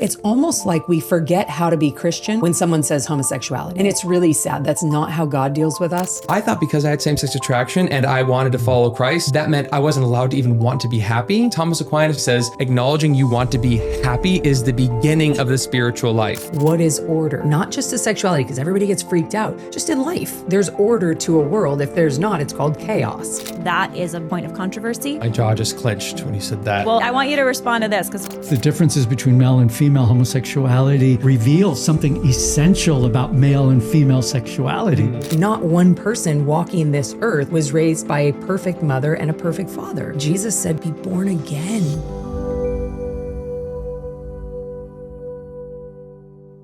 It's almost like we forget how to be Christian when someone says homosexuality. And it's really sad. That's not how God deals with us. I thought because I had same-sex attraction and I wanted to follow Christ, that meant I wasn't allowed to even want to be happy. Thomas Aquinas says, acknowledging you want to be happy is the beginning of the spiritual life. What is order? Not just to sexuality, because everybody gets freaked out. Just in life. There's order to a world. If there's not, it's called chaos. That is a point of controversy. My jaw just clenched when he said that. Well, I want you to respond to this because the differences between male and female homosexuality reveals something essential about male and female sexuality. Not one person walking this earth was raised by a perfect mother and a perfect father. Jesus said, be born again.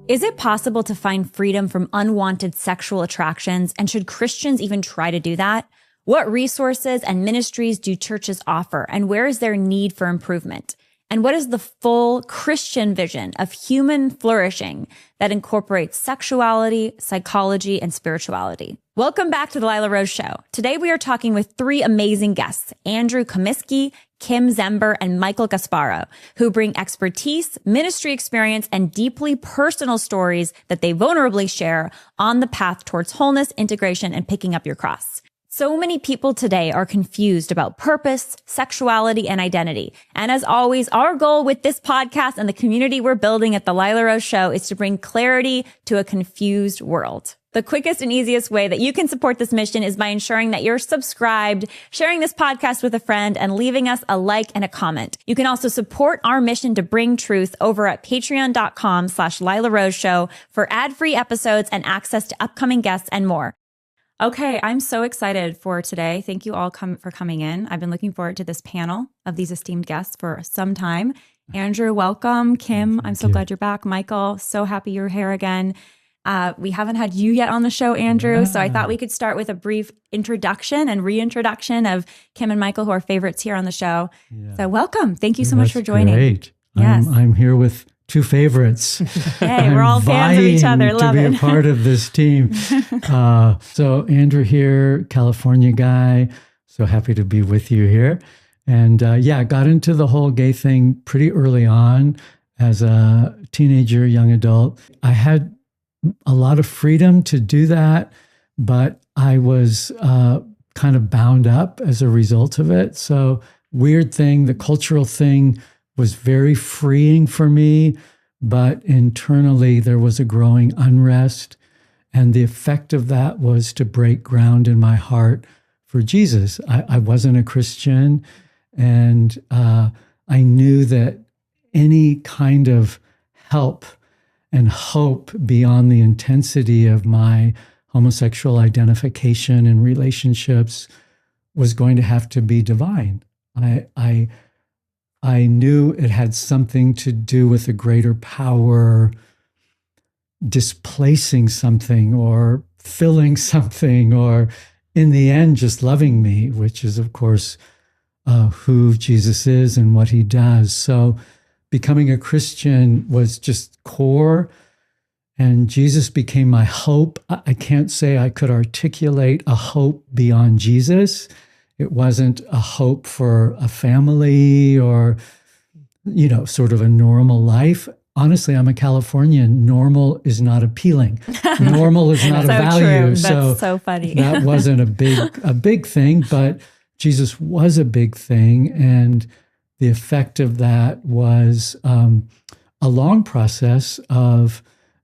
Is it possible to find freedom from unwanted sexual attractions? And should Christians even try to do that? What resources and ministries do churches offer? And where is their need for improvement? And what is the full Christian vision of human flourishing that incorporates sexuality, psychology, and spirituality? Welcome back to the Lila Rose Show. Today we are talking with three amazing guests, Andrew Comiskey, Kim Zember, and Michael Gasparro, who bring expertise, ministry experience, and deeply personal stories that they vulnerably share on the path towards wholeness, integration, and picking up your cross. So many people today are confused about purpose, sexuality, and identity. And as always, our goal with this podcast and the community we're building at the Lila Rose Show is to bring clarity to a confused world. The quickest and easiest way that you can support this mission is by ensuring that you're subscribed, sharing this podcast with a friend, and leaving us a like and a comment. You can also support our mission to bring truth over at patreon.com/Lila Rose Show for ad-free episodes and access to upcoming guests and more. Okay, I'm so excited for today. Thank you all for coming in. I've been looking forward to this panel of these esteemed guests for some time. Andrew, welcome. Kim, I'm so glad you're back. Michael, so happy you're here again. We haven't had you yet on the show, Andrew, so I thought we could start with a brief introduction and reintroduction of Kim and Michael, who are favorites here on the show. Yeah. So welcome. Thank you so much for joining. Great. Yes. I'm here with two favorites. Hey, we're all fans of each other. Love it. To be a part of this team. So Andrew here, California guy. So happy to be with you here. And got into the whole gay thing pretty early on as a teenager, young adult. I had a lot of freedom to do that, but I was kind of bound up as a result of it. So weird thing, the cultural thing was very freeing for me, but internally there was a growing unrest. And the effect of that was to break ground in my heart for Jesus. I wasn't a Christian, and I knew that any kind of help and hope beyond the intensity of my homosexual identification and relationships was going to have to be divine. I knew it had something to do with a greater power displacing something or filling something, or in the end, just loving me, which is, of course, who Jesus is and what he does. So becoming a Christian was just core, and Jesus became my hope. I can't say I could articulate a hope beyond Jesus. It wasn't a hope for a family or, sort of a normal life. Honestly, I'm a Californian. Normal is not appealing. Normal is not a value. True. That's so funny. That wasn't a big thing, but Jesus was a big thing. And the effect of that was a long process of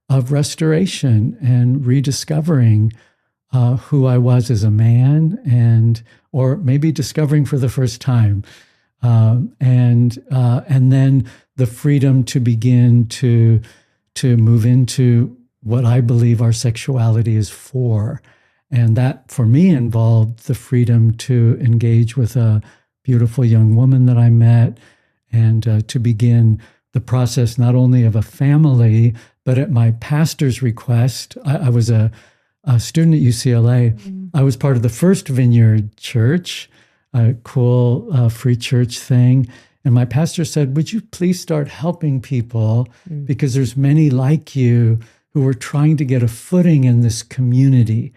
restoration and rediscovering who I was as a man, or maybe discovering for the first time, and then the freedom to begin to move into what I believe our sexuality is for. And that, for me, involved the freedom to engage with a beautiful young woman that I met, and to begin the process not only of a family, but at my pastor's request. I was a student at UCLA. I was part of the first Vineyard Church, a cool free church thing. And my pastor said, would you please start helping people, because there's many like you who are trying to get a footing in this community,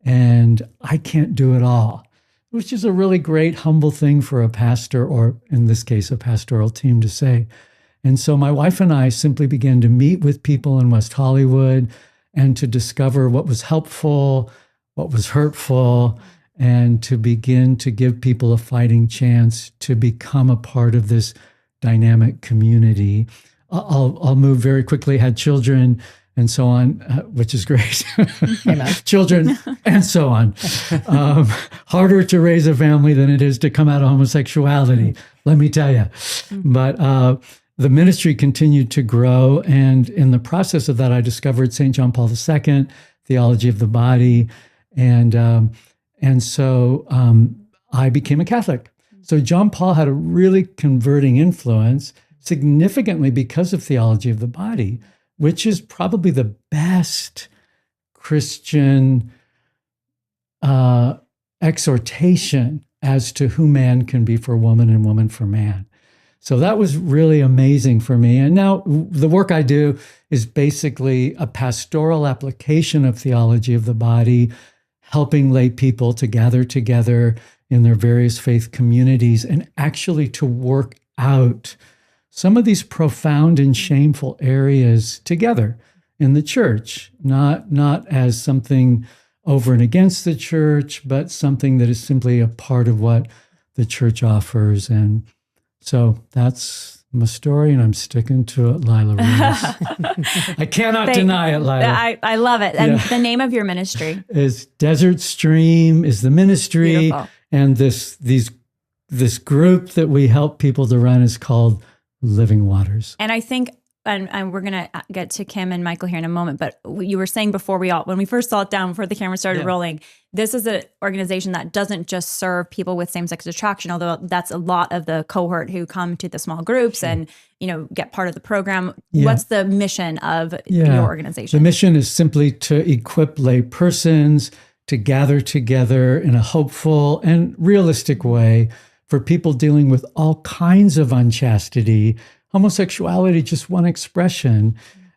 and I can't do it all, which is a really great, humble thing for a pastor, or in this case, a pastoral team, to say. And so my wife and I simply began to meet with people in West Hollywood and to discover what was helpful, what was hurtful, and to begin to give people a fighting chance to become a part of this dynamic community. I'll move very quickly, had children and so on, which is great. Children and so on. Harder to raise a family than it is to come out of homosexuality, let me tell you. But the ministry continued to grow. And in the process of that, I discovered St. John Paul II, theology of the body. And so I became a Catholic. So John Paul had a really converting influence, significantly because of theology of the body, which is probably the best Christian exhortation as to who man can be for woman and woman for man. So that was really amazing for me. And now the work I do is basically a pastoral application of theology of the body, helping lay people to gather together in their various faith communities and actually to work out some of these profound and shameful areas together in the church, not as something over and against the church, but something that is simply a part of what the church offers. And so that's my story, and I'm sticking to it, Lila Reyes. I cannot deny it, Lila. I love it. And the name of your ministry is Desert Stream is the ministry. Beautiful. And this group that we help people to run is called Living Waters. And I think, and we're going to get to Kim and Michael here in a moment, but you were saying before when we first sat down, before the camera started rolling, this is an organization that doesn't just serve people with same-sex attraction, although that's a lot of the cohort who come to the small groups and, get part of the program. Yeah. What's the mission of your organization? The mission is simply to equip lay persons to gather together in a hopeful and realistic way for people dealing with all kinds of unchastity, homosexuality, just one expression.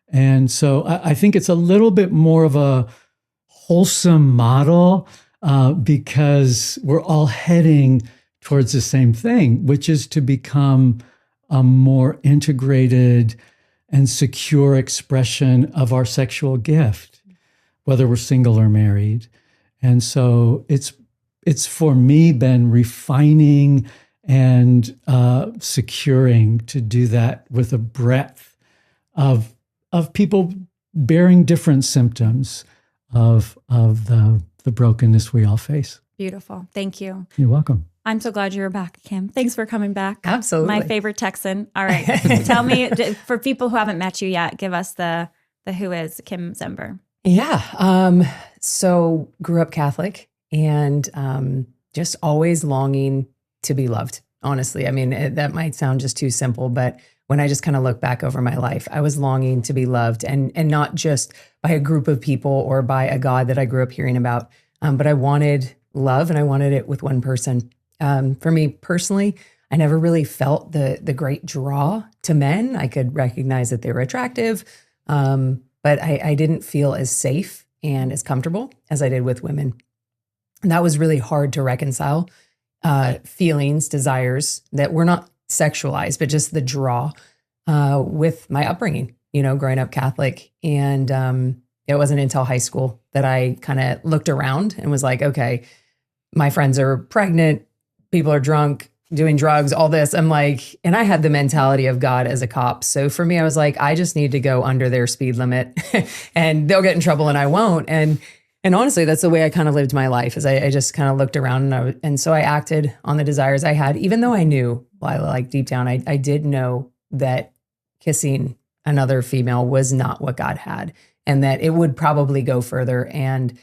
And so I think it's a little bit more of a wholesome model because we're all heading towards the same thing, which is to become a more integrated and secure expression of our sexual gift, whether we're single or married. And so it's for me been refining and securing to do that with a breadth of people bearing different symptoms of the brokenness we all face. Beautiful. Thank you. You're welcome. I'm so glad you're back, Kim. Thanks for coming back. Absolutely. My favorite Texan. All right. Tell me, for people who haven't met you yet, give us the who is Kim Zember. Yeah. So grew up Catholic and just always longing to be loved. Honestly, I mean, that might sound just too simple, but when I just kind of look back over my life, I was longing to be loved and not just by a group of people or by a God that I grew up hearing about, but I wanted love and I wanted it with one person. For me personally, I never really felt the great draw to men. I could recognize that they were attractive, but I didn't feel as safe and as comfortable as I did with women. And that was really hard to reconcile. Feelings, desires that were not sexualized, but just the draw with my upbringing, growing up Catholic. And it wasn't until high school that I kind of looked around and was like, okay, my friends are pregnant, people are drunk, doing drugs, all this. I'm like, and I had the mentality of God as a cop. So for me, I was like, I just need to go under their speed limit and they'll get in trouble and I won't. And honestly, that's the way I kind of lived my life is I just kind of looked around and so I acted on the desires I had, even though I knew, Lila, like deep down, I did know that kissing another female was not what God had and that it would probably go further. And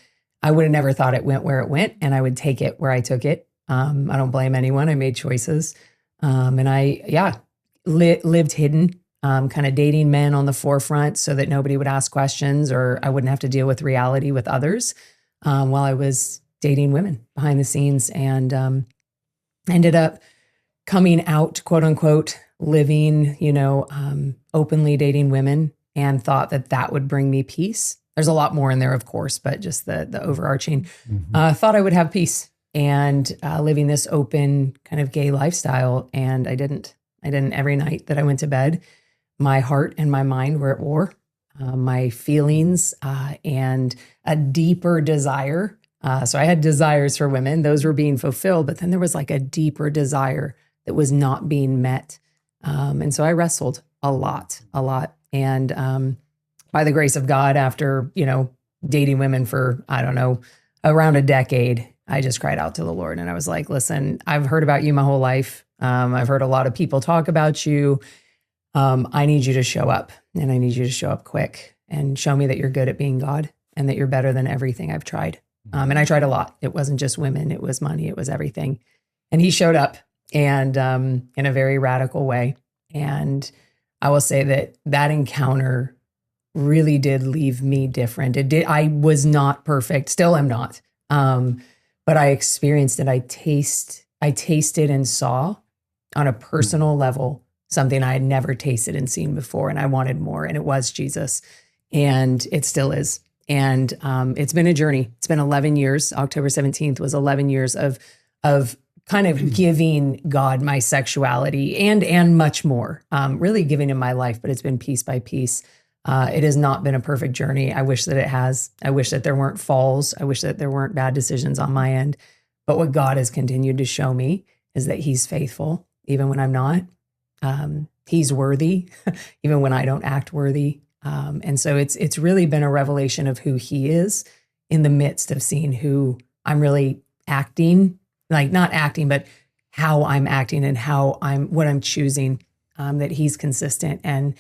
I would have never thought it went where it went and I would take it where I took it. I don't blame anyone. I made choices. And I lived hidden. Kind of dating men on the forefront so that nobody would ask questions or I wouldn't have to deal with reality with others while I was dating women behind the scenes and ended up coming out, quote unquote, living, openly dating women and thought that would bring me peace. There's a lot more in there, of course, but just the overarching thought I would have peace and living this open kind of gay lifestyle. And I didn't every night that I went to bed. my heart and my mind were at war. My feelings and a deeper desire. So I had desires for women. Those were being fulfilled, but then there was like a deeper desire that was not being met. And so I wrestled a lot. And by the grace of God, after, dating women for, I don't know, around a decade, I just cried out to the Lord. And I was like, listen, I've heard about you my whole life. I've heard a lot of people talk about you. I need you to show up, and I need you to show up quick and show me that you're good at being God and that you're better than everything I've tried. And I tried a lot. It wasn't just women, it was money, it was everything. And he showed up, and in a very radical way. And I will say that encounter really did leave me different. It did. I was not perfect, still am not. But I experienced it. I tasted and saw on a personal level something I had never tasted and seen before, and I wanted more, and it was Jesus, and it still is. And it's been a journey. It's been 11 years. October 17th was 11 years of kind of giving God my sexuality and much more, really giving him my life, but it's been piece by piece. It has not been a perfect journey. I wish that it has. I wish that there weren't falls. I wish that there weren't bad decisions on my end. But what God has continued to show me is that he's faithful, even when I'm not. He's worthy, even when I don't act worthy. And so it's really been a revelation of who he is in the midst of seeing who I'm really acting, like not acting, but how I'm acting and what I'm choosing, that he's consistent. And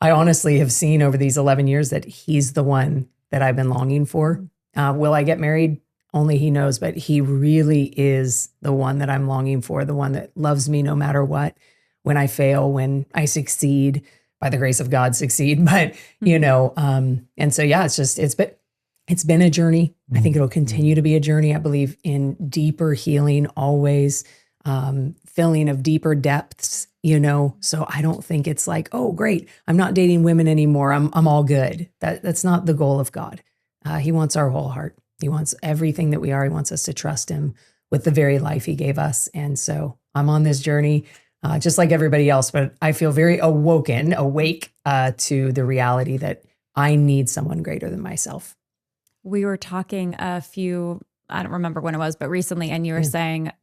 I honestly have seen over these 11 years that he's the one that I've been longing for. Will I get married? Only he knows, but he really is the one that I'm longing for, the one that loves me no matter what. When I fail, when I succeed, by the grace of God, succeed. But, and so, yeah, it's been a journey. I think it'll continue to be a journey. I believe in deeper healing, always filling of deeper depths, so I don't think it's like, oh, great, I'm not dating women anymore. I'm all good. That's not the goal of God. He wants our whole heart. He wants everything that we are. He wants us to trust him with the very life he gave us. And so I'm on this journey. Just like everybody else, but I feel very awake to the reality that I need someone greater than myself. We were talking I don't remember when it was, but recently, and you were saying,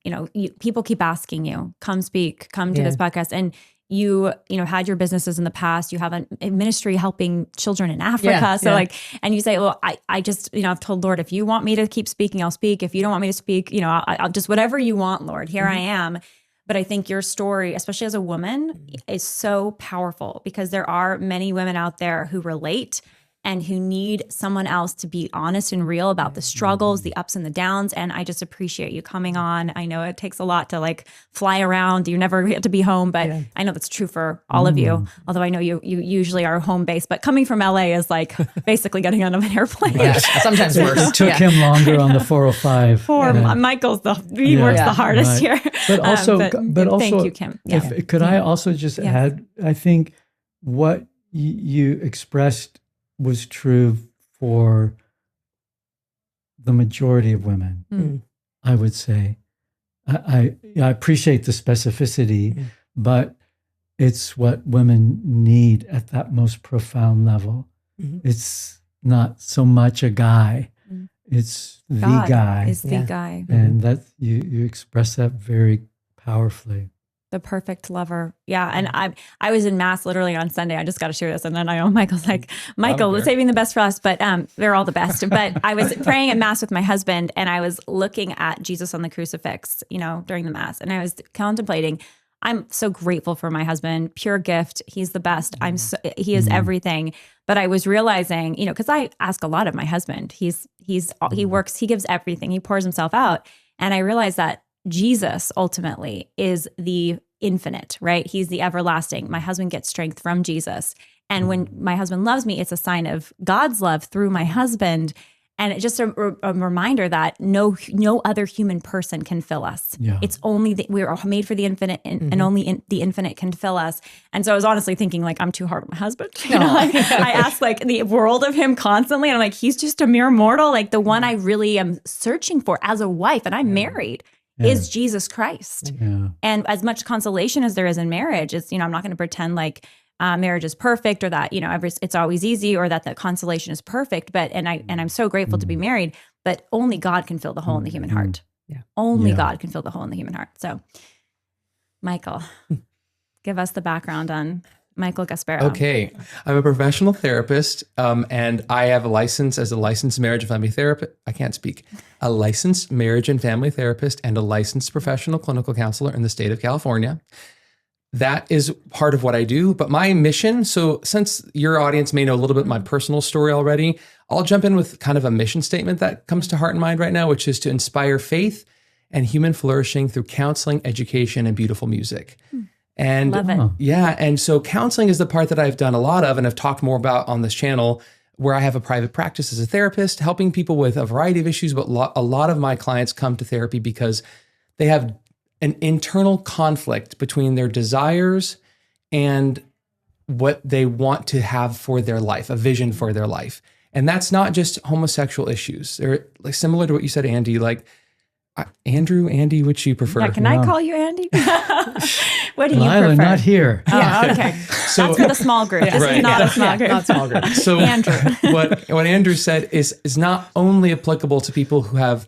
people keep asking you, come speak, come to this podcast. And you had your businesses in the past, you have a ministry helping children in Africa. And you say, well, I just, I've told Lord, if you want me to keep speaking, I'll speak. If you don't want me to speak, I'll just, whatever you want, Lord, here I am. But I think your story, especially as a woman, is so powerful because there are many women out there who relate and who need someone else to be honest and real about the struggles, the ups and the downs. And I just appreciate you coming on. I know it takes a lot to fly around. You never get to be home, but I know that's true for all of you. Although I know you usually are home based, but coming from LA is like basically getting on an airplane. Yeah, sometimes worse. It took him longer on the 405. Poor Michael's he works the hardest here. But also, thank you, Kim. Yeah. Could I also just add, I think what you expressed was true for the majority of women, I would say. I appreciate the specificity, but it's what women need at that most profound level. It's not so much a guy, it's God the guy. Is the guy. And that you express that very powerfully. The perfect lover. Yeah. And I was in mass literally on Sunday. I just got to share this. And then I know Michael's like, Michael, saving the best for us, but they're all the best. But I was praying at mass with my husband and I was looking at Jesus on the crucifix, during the mass. And I was contemplating, I'm so grateful for my husband, pure gift. He's the best. He is everything. But I was realizing, because I ask a lot of my husband, he works, he gives everything. He pours himself out. And I realized that Jesus ultimately is the infinite, right? He's the everlasting. My husband gets strength from Jesus. And when my husband loves me, it's a sign of God's love through my husband. And it's just a reminder that no other human person can fill us. Yeah. It's only we're made for the infinite and only the infinite can fill us. And so I was honestly thinking I'm too hard on my husband. I ask the world of him constantly. And I'm like, he's just a mere mortal. The one I really am searching for as a wife, and I'm married. Is Jesus Christ. Yeah. And as much consolation as there is in marriage, it's, I'm not going to pretend marriage is perfect, or that, it's always easy, or that the consolation is perfect. But, and I'm so grateful to be married, but only God can fill the hole in the human heart. Yeah. Only God can fill the hole in the human heart. So Michael, give us the background on Michael Gasparro. Okay. I'm a professional therapist, and I have a license as a licensed marriage and family therapist. I can't speak. A licensed marriage and family therapist and a licensed professional clinical counselor in the state of California. That is part of what I do. But my mission, so since your audience may know a little bit my personal story already, I'll jump in with kind of a mission statement that comes to heart and mind right now, which is to inspire faith and human flourishing through counseling, education, and beautiful music. And Love it. yeah, and so counseling is the part that I've done a lot of and have talked more about on this channel, where I have a private practice as a therapist, helping people with a variety of issues. But a lot of my clients come to therapy because they have an internal conflict between their desires and what they want to have for their life, a vision for their life. And that's not just homosexual issues. They're like similar to what you said, Andy, like Andrew, Andy, which you prefer? Yeah, can I call you Andy? What do you Lila, prefer? not here. Oh, okay. So, that's for the small group. This is not a small group. Not small group. So Andrew. what Andrew said is not only applicable to people who have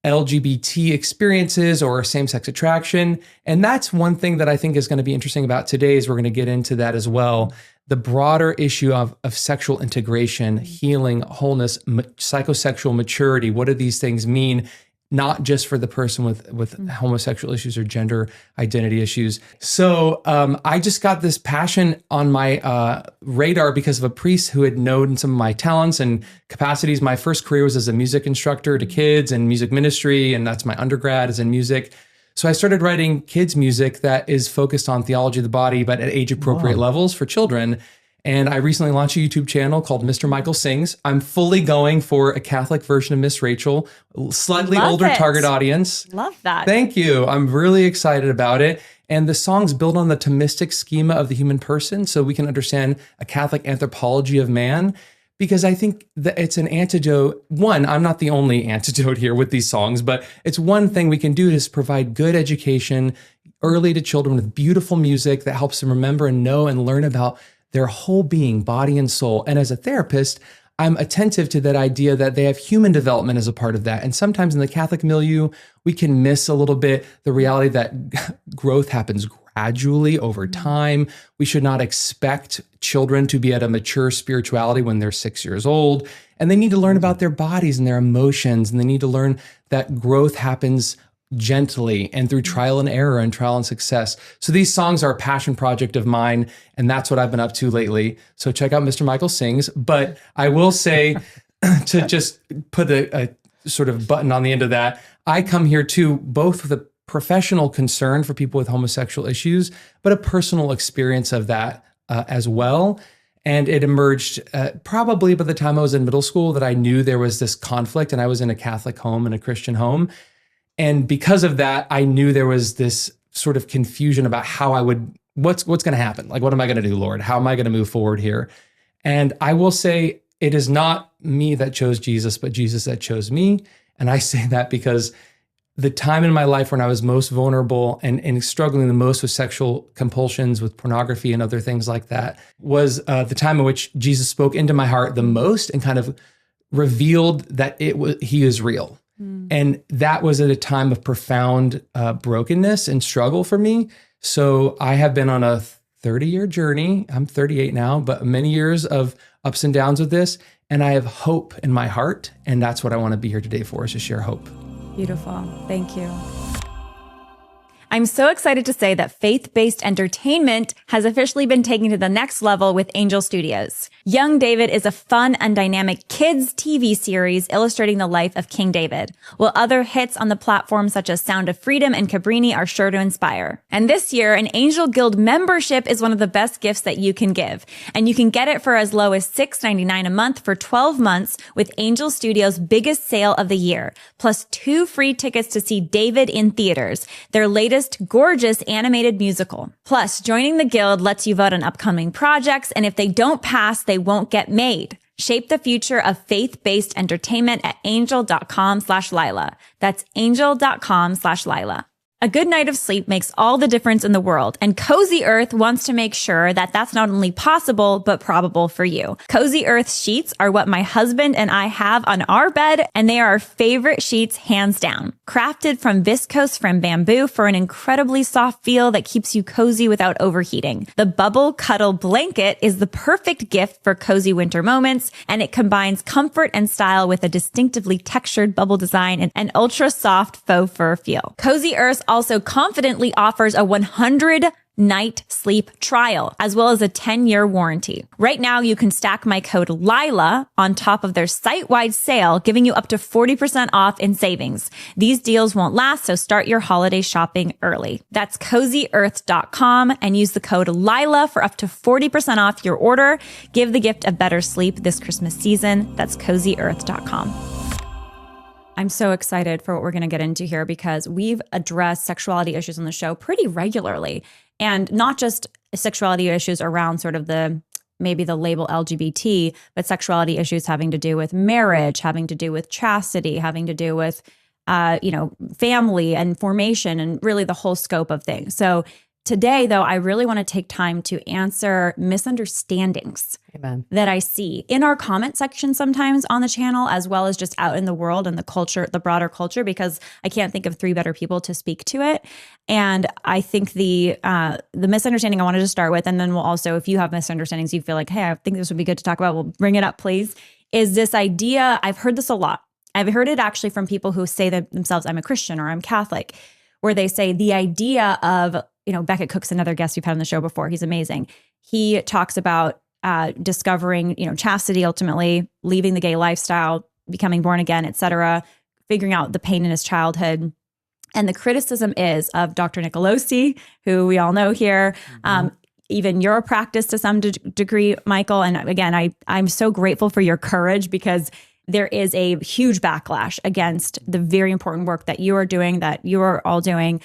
LGBT experiences or same-sex attraction. And that's one thing that I think is going to be interesting about today, is we're going to get into that as well. The broader issue of sexual integration, healing, wholeness, psychosexual maturity. What do these things mean? Not just for the person with homosexual issues or gender identity issues. So I just got this passion on my radar because of a priest who had known some of my talents and capacities. My first career was as a music instructor to kids and music ministry, and that's my undergrad is in music. So I started writing kids music that is focused on theology of the body, but at age-appropriate levels for children. And I recently launched a YouTube channel called Mr. Michael Sings. I'm fully going for a Catholic version of Miss Rachel, slightly older target audience. Love that. Thank you. I'm really excited about it. And the songs build on the Thomistic schema of the human person, so we can understand a Catholic anthropology of man. Because I think that it's an antidote. One, I'm not the only antidote here with these songs, but it's one thing we can do is provide good education early to children with beautiful music that helps them remember and know and learn about their whole being, body and soul. And as a therapist, I'm attentive to that idea that they have human development as a part of that. And sometimes in the Catholic milieu, we can miss a little bit the reality that growth happens gradually over time. We should not expect children to be at a mature spirituality when they're 6 years old. And they need to learn about their bodies and their emotions. And they need to learn that growth happens gently and through trial and error and trial and success. So these songs are a passion project of mine, and that's what I've been up to lately. So check out Mr. Michael Sings. But I will say, to just put a sort of button on the end of that, I come here too, both with a professional concern for people with homosexual issues, but a personal experience of that as well. And it emerged probably by the time I was in middle school that I knew there was this conflict, and I was in a Catholic home and a Christian home. And because of that, I knew there was this sort of confusion about how I would, what's going to happen? Like, what am I going to do, Lord? How am I going to move forward here? And I will say it is not me that chose Jesus, but Jesus that chose me. And I say that because the time in my life when I was most vulnerable and struggling the most with sexual compulsions, with pornography and other things like that, was the time in which Jesus spoke into my heart the most and kind of revealed that he is real. And that was at a time of profound brokenness and struggle for me. So I have been on a 30-year journey. I'm 38 now, but many years of ups and downs with this. And I have hope in my heart. And that's what I want to be here today for, is to share hope. Beautiful. Thank you. I'm so excited to say that faith-based entertainment has officially been taken to the next level with Angel Studios. Young David is a fun and dynamic kids TV series illustrating the life of King David, while other hits on the platform such as Sound of Freedom and Cabrini are sure to inspire. And this year, an Angel Guild membership is one of the best gifts that you can give. And you can get it for as low as $6.99 a month for 12 months with Angel Studios' biggest sale of the year, plus 2 free tickets to see David in theaters, their latest gorgeous animated musical. Plus, joining the Guild lets you vote on upcoming projects, and if they don't pass, they won't get made. Shape the future of faith-based entertainment at angel.com/Lila. That's angel.com/Lila. A good night of sleep makes all the difference in the world, and Cozy Earth wants to make sure that that's not only possible, but probable for you. Cozy Earth sheets are what my husband and I have on our bed, and they are our favorite sheets hands down. Crafted from viscose from bamboo for an incredibly soft feel that keeps you cozy without overheating. The Bubble Cuddle Blanket is the perfect gift for cozy winter moments, and it combines comfort and style with a distinctively textured bubble design and an ultra soft faux fur feel. Cozy Earth also confidently offers a 100-night sleep trial, as well as a 10-year warranty. Right now, you can stack my code Lila on top of their site-wide sale, giving you up to 40% off in savings. These deals won't last, so start your holiday shopping early. That's CozyEarth.com and use the code Lila for up to 40% off your order. Give the gift of better sleep this Christmas season. That's CozyEarth.com. I'm so excited for what we're going to get into here because we've addressed sexuality issues on the show pretty regularly, and not just sexuality issues around sort of maybe the label LGBT, but sexuality issues having to do with marriage, having to do with chastity, having to do with, family and formation and really the whole scope of things. So today, though, I really want to take time to answer misunderstandings Amen. That I see in our comment section sometimes on the channel, as well as just out in the world and the culture, the broader culture, because I can't think of three better people to speak to it. And I think the misunderstanding I wanted to start with, and then we'll also, if you have misunderstandings, you feel like, hey, I think this would be good to talk about, we'll bring it up, please, is this idea. I've heard this a lot. I've heard it actually from people who say that themselves, I'm a Christian or I'm Catholic, where they say the idea of, Beckett Cook's another guest we've had on the show before. He's amazing. He talks about discovering, chastity, ultimately leaving the gay lifestyle, becoming born again, etc., figuring out the pain in his childhood. And the criticism is of Dr. Nicolosi, who we all know here, even your practice to some degree, Michael. And again, I'm so grateful for your courage, because there is a huge backlash against the very important work that you are doing, that you are all doing,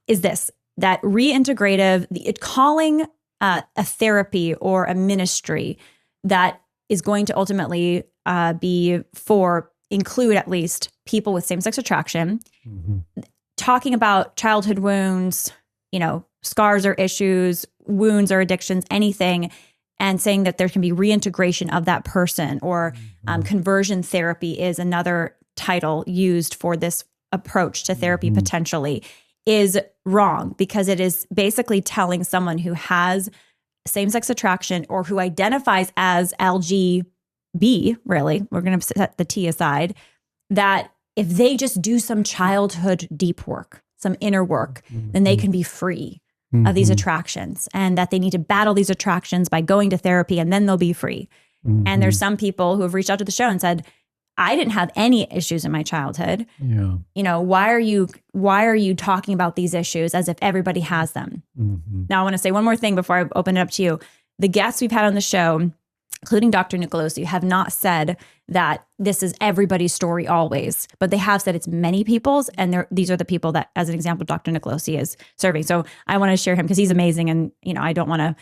is this, that reintegrative, calling a therapy or a ministry that is going to ultimately include at least people with same-sex attraction, talking about childhood wounds, scars or issues, wounds or addictions, anything, and saying that there can be reintegration of that person, or conversion therapy is another title used for this approach to therapy potentially, is wrong, because it is basically telling someone who has same-sex attraction or who identifies as LGB, really, we're going to set the T aside, that if they just do some childhood deep work, some inner work, then they can be free of these attractions, and that they need to battle these attractions by going to therapy, and then they'll be free. And there's some people who have reached out to the show and said, I didn't have any issues in my childhood. Yeah. Why are you talking about these issues as if everybody has them? Now, I want to say one more thing before I open it up to you. The guests we've had on the show, including Dr. Nicolosi, have not said that this is everybody's story always, but they have said it's many people's, and these are the people that, as an example, Dr. Nicolosi is serving. So I want to share him because he's amazing, and I don't want to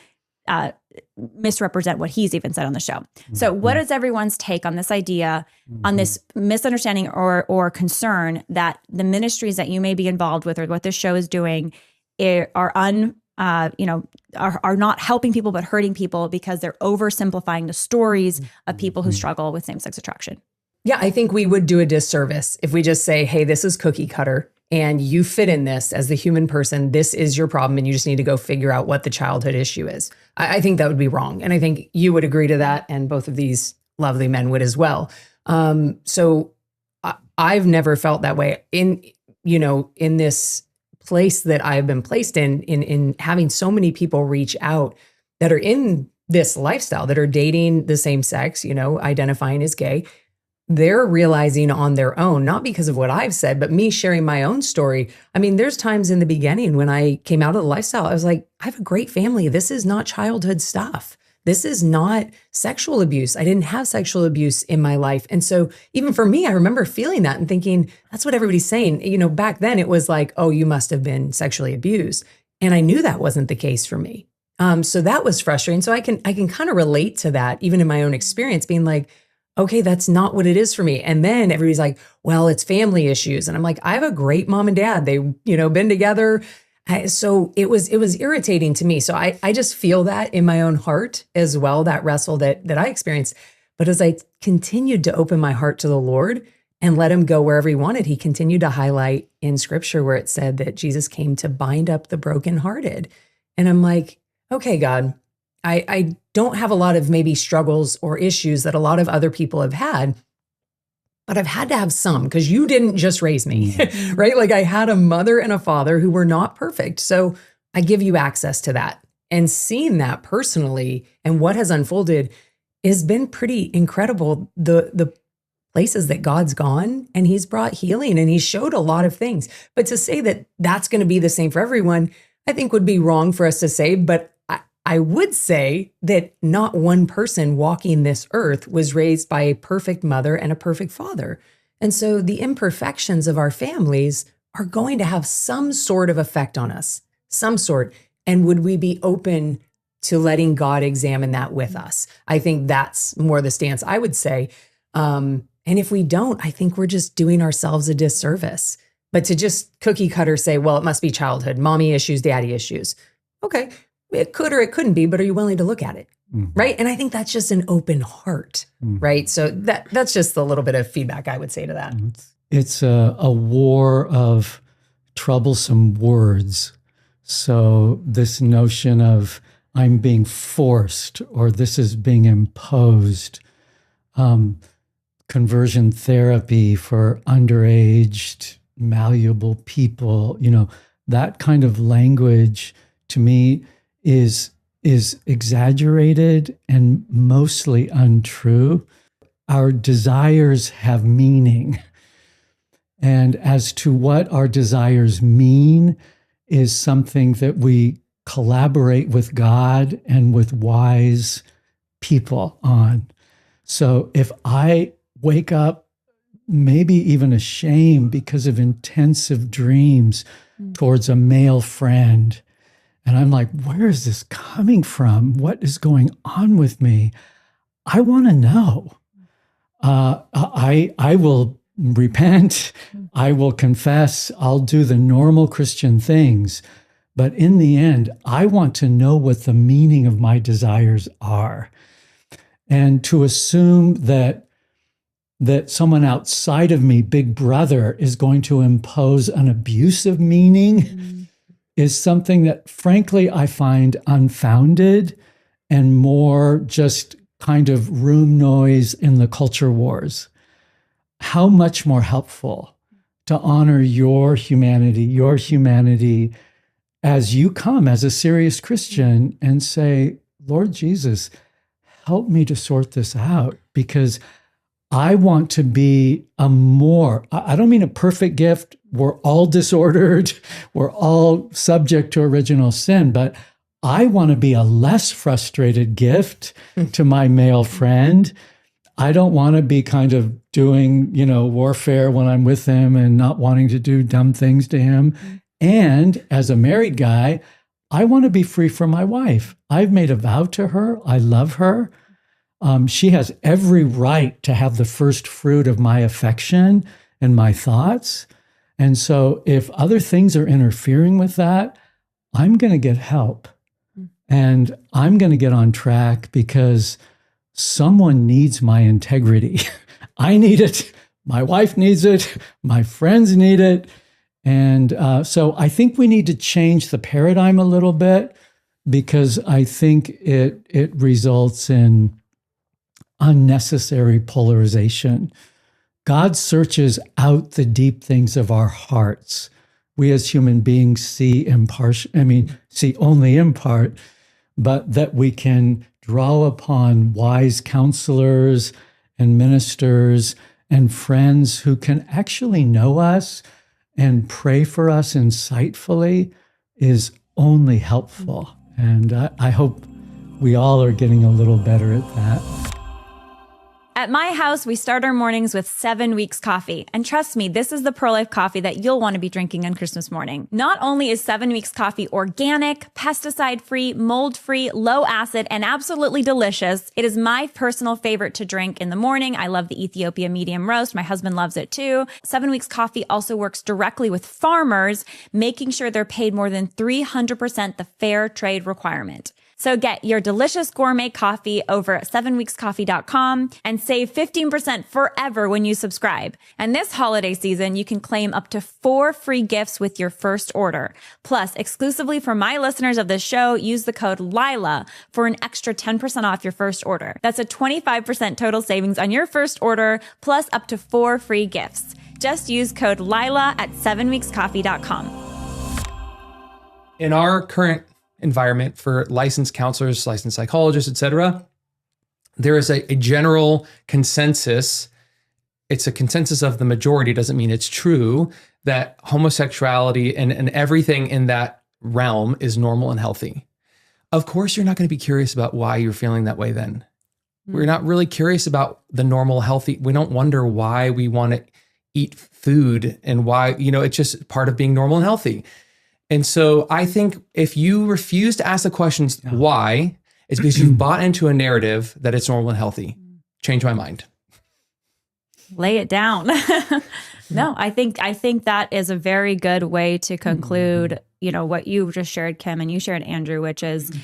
misrepresent what he's even said on the show. So what is everyone's take on this idea, on this misunderstanding or concern that the ministries that you may be involved with, or what this show is doing, are not helping people but hurting people because they're oversimplifying the stories of people who struggle with same-sex attraction? Yeah, I think we would do a disservice if we just say, hey, this is cookie cutter and you fit in this as the human person. This is your problem, and you just need to go figure out what the childhood issue is. I think that would be wrong. And I think you would agree to that, and both of these lovely men would as well. So I've never felt that way in this place that I've been placed in having so many people reach out that are in this lifestyle, that are dating the same sex, identifying as gay. They're realizing on their own, not because of what I've said, but me sharing my own story. I mean, there's times in the beginning when I came out of the lifestyle, I was like, I have a great family. This is not childhood stuff. This is not sexual abuse. I didn't have sexual abuse in my life. And so even for me, I remember feeling that and thinking, that's what everybody's saying. Back then it was like, oh, you must have been sexually abused. And I knew that wasn't the case for me. So that was frustrating. So I can kind of relate to that, even in my own experience, being like, okay, that's not what it is for me. And then everybody's like, well, it's family issues. And I'm like, I have a great mom and dad. They, been together. So it was irritating to me. So I just feel that in my own heart as well, that wrestle that I experienced. But as I continued to open my heart to the Lord and let him go wherever he wanted, he continued to highlight in scripture where it said that Jesus came to bind up the brokenhearted. And I'm like, okay, God, I don't have a lot of maybe struggles or issues that a lot of other people have had, but I've had to have some because you didn't just raise me, right? Like I had a mother and a father who were not perfect. So I give you access to that. And seeing that personally and what has unfolded has been pretty incredible. The places that God's gone and he's brought healing and he showed a lot of things. But to say that that's going to be the same for everyone, I think would be wrong for us to say. But I would say that not one person walking this earth was raised by a perfect mother and a perfect father. And so the imperfections of our families are going to have some sort of effect on us, some sort. And would we be open to letting God examine that with us? I think that's more the stance I would say. And if we don't, I think we're just doing ourselves a disservice. But to just cookie cutter say, well, it must be childhood, mommy issues, daddy issues. Okay. It could or it couldn't be, but are you willing to look at it? Right. And I think that's just an open heart. Right. So that's just a little bit of feedback I would say to that. It's a war of troublesome words. So this notion of I'm being forced or this is being imposed, conversion therapy for underaged, malleable people, that kind of language to me is exaggerated and mostly untrue. Our desires have meaning. And as to what our desires mean is something that we collaborate with God and with wise people on. So if I wake up maybe even ashamed because of intensive dreams towards a male friend, and I'm like, where is this coming from? What is going on with me? I want to know. I will repent. I will confess. I'll do the normal Christian things. But in the end, I want to know what the meaning of my desires are. And to assume that someone outside of me, Big Brother, is going to impose an abusive meaning is something that, frankly, I find unfounded and more just kind of room noise in the culture wars. How much more helpful to honor your humanity as you come as a serious Christian and say, Lord Jesus, help me to sort this out, because I want to be I don't mean a perfect gift. We're all disordered. We're all subject to original sin, but I want to be a less frustrated gift to my male friend. I don't want to be kind of doing, warfare when I'm with him and not wanting to do dumb things to him. And as a married guy, I want to be free from my wife. I've made a vow to her. I love her. She has every right to have the first fruit of my affection and my thoughts. And so if other things are interfering with that, I'm going to get help. And I'm going to get on track because someone needs my integrity. I need it. My wife needs it. My friends need it. And so I think we need to change the paradigm a little bit, because I think it results in unnecessary polarization. God searches out the deep things of our hearts. We as human beings see only in part, but that we can draw upon wise counselors and ministers and friends who can actually know us and pray for us insightfully is only helpful. And I hope we all are getting a little better at that. At my house, we start our mornings with 7 Weeks coffee. And trust me, this is the pro-life coffee that you'll want to be drinking on Christmas morning. Not only is 7 Weeks coffee organic, pesticide-free, mold-free, low acid, and absolutely delicious, it is my personal favorite to drink in the morning. I love the Ethiopia medium roast. My husband loves it too. 7 Weeks coffee also works directly with farmers, making sure they're paid more than 300% the fair trade requirement. So get your delicious gourmet coffee over at 7weekscoffee.com and save 15% forever when you subscribe. And this holiday season, you can claim up to 4 free gifts with your first order. Plus, exclusively for my listeners of this show, use the code Lila for an extra 10% off your first order. That's a 25% total savings on your first order, plus up to 4 free gifts. Just use code Lila at 7weekscoffee.com. In our current environment for licensed counselors, licensed psychologists, etc., there is a general consensus. It's a consensus of the majority, doesn't mean it's true, that homosexuality and everything in that realm is normal and healthy. Of course, you're not going to be curious about why you're feeling that way then. We're not really curious about the normal, healthy. We don't wonder why we want to eat food and why, it's just part of being normal and healthy. And so I think if you refuse to ask the questions why, it's because you've bought into a narrative that it's normal and healthy. Change my mind. Lay it down. No, I think that is a very good way to conclude, what you just shared, Kim, and you shared, Andrew, which is,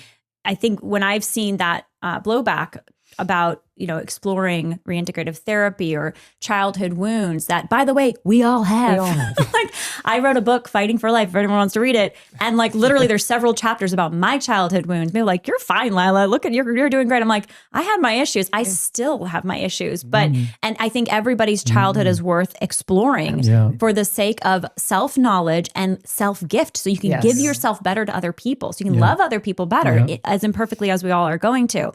I think when I've seen that blowback about, exploring reintegrative therapy or childhood wounds that, by the way, we all have. Like, I wrote a book, Fighting for Life, if anyone wants to read it. And literally there's several chapters about my childhood wounds. Maybe like, you're fine, Lila. Look at you're doing great. I'm like, I had my issues. I still have my issues. But, and I think everybody's childhood is worth exploring for the sake of self-knowledge and self-gift. So you can give yourself better to other people. So you can love other people better, as imperfectly as we all are going to.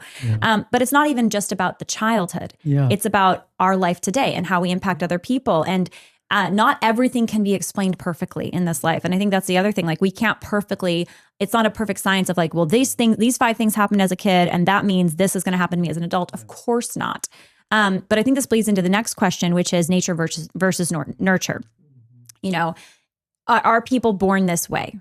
But it's not even just about the childhood. It's about our life today and how we impact other people. And not everything can be explained perfectly in this life. And I think that's the other thing. Like, we can't perfectly, it's not a perfect science of like, well, these 5 things happened as a kid, and that means this is going to happen to me as an adult. Of course not. But I think this bleeds into the next question, which is nature versus nurture. Are people born this way?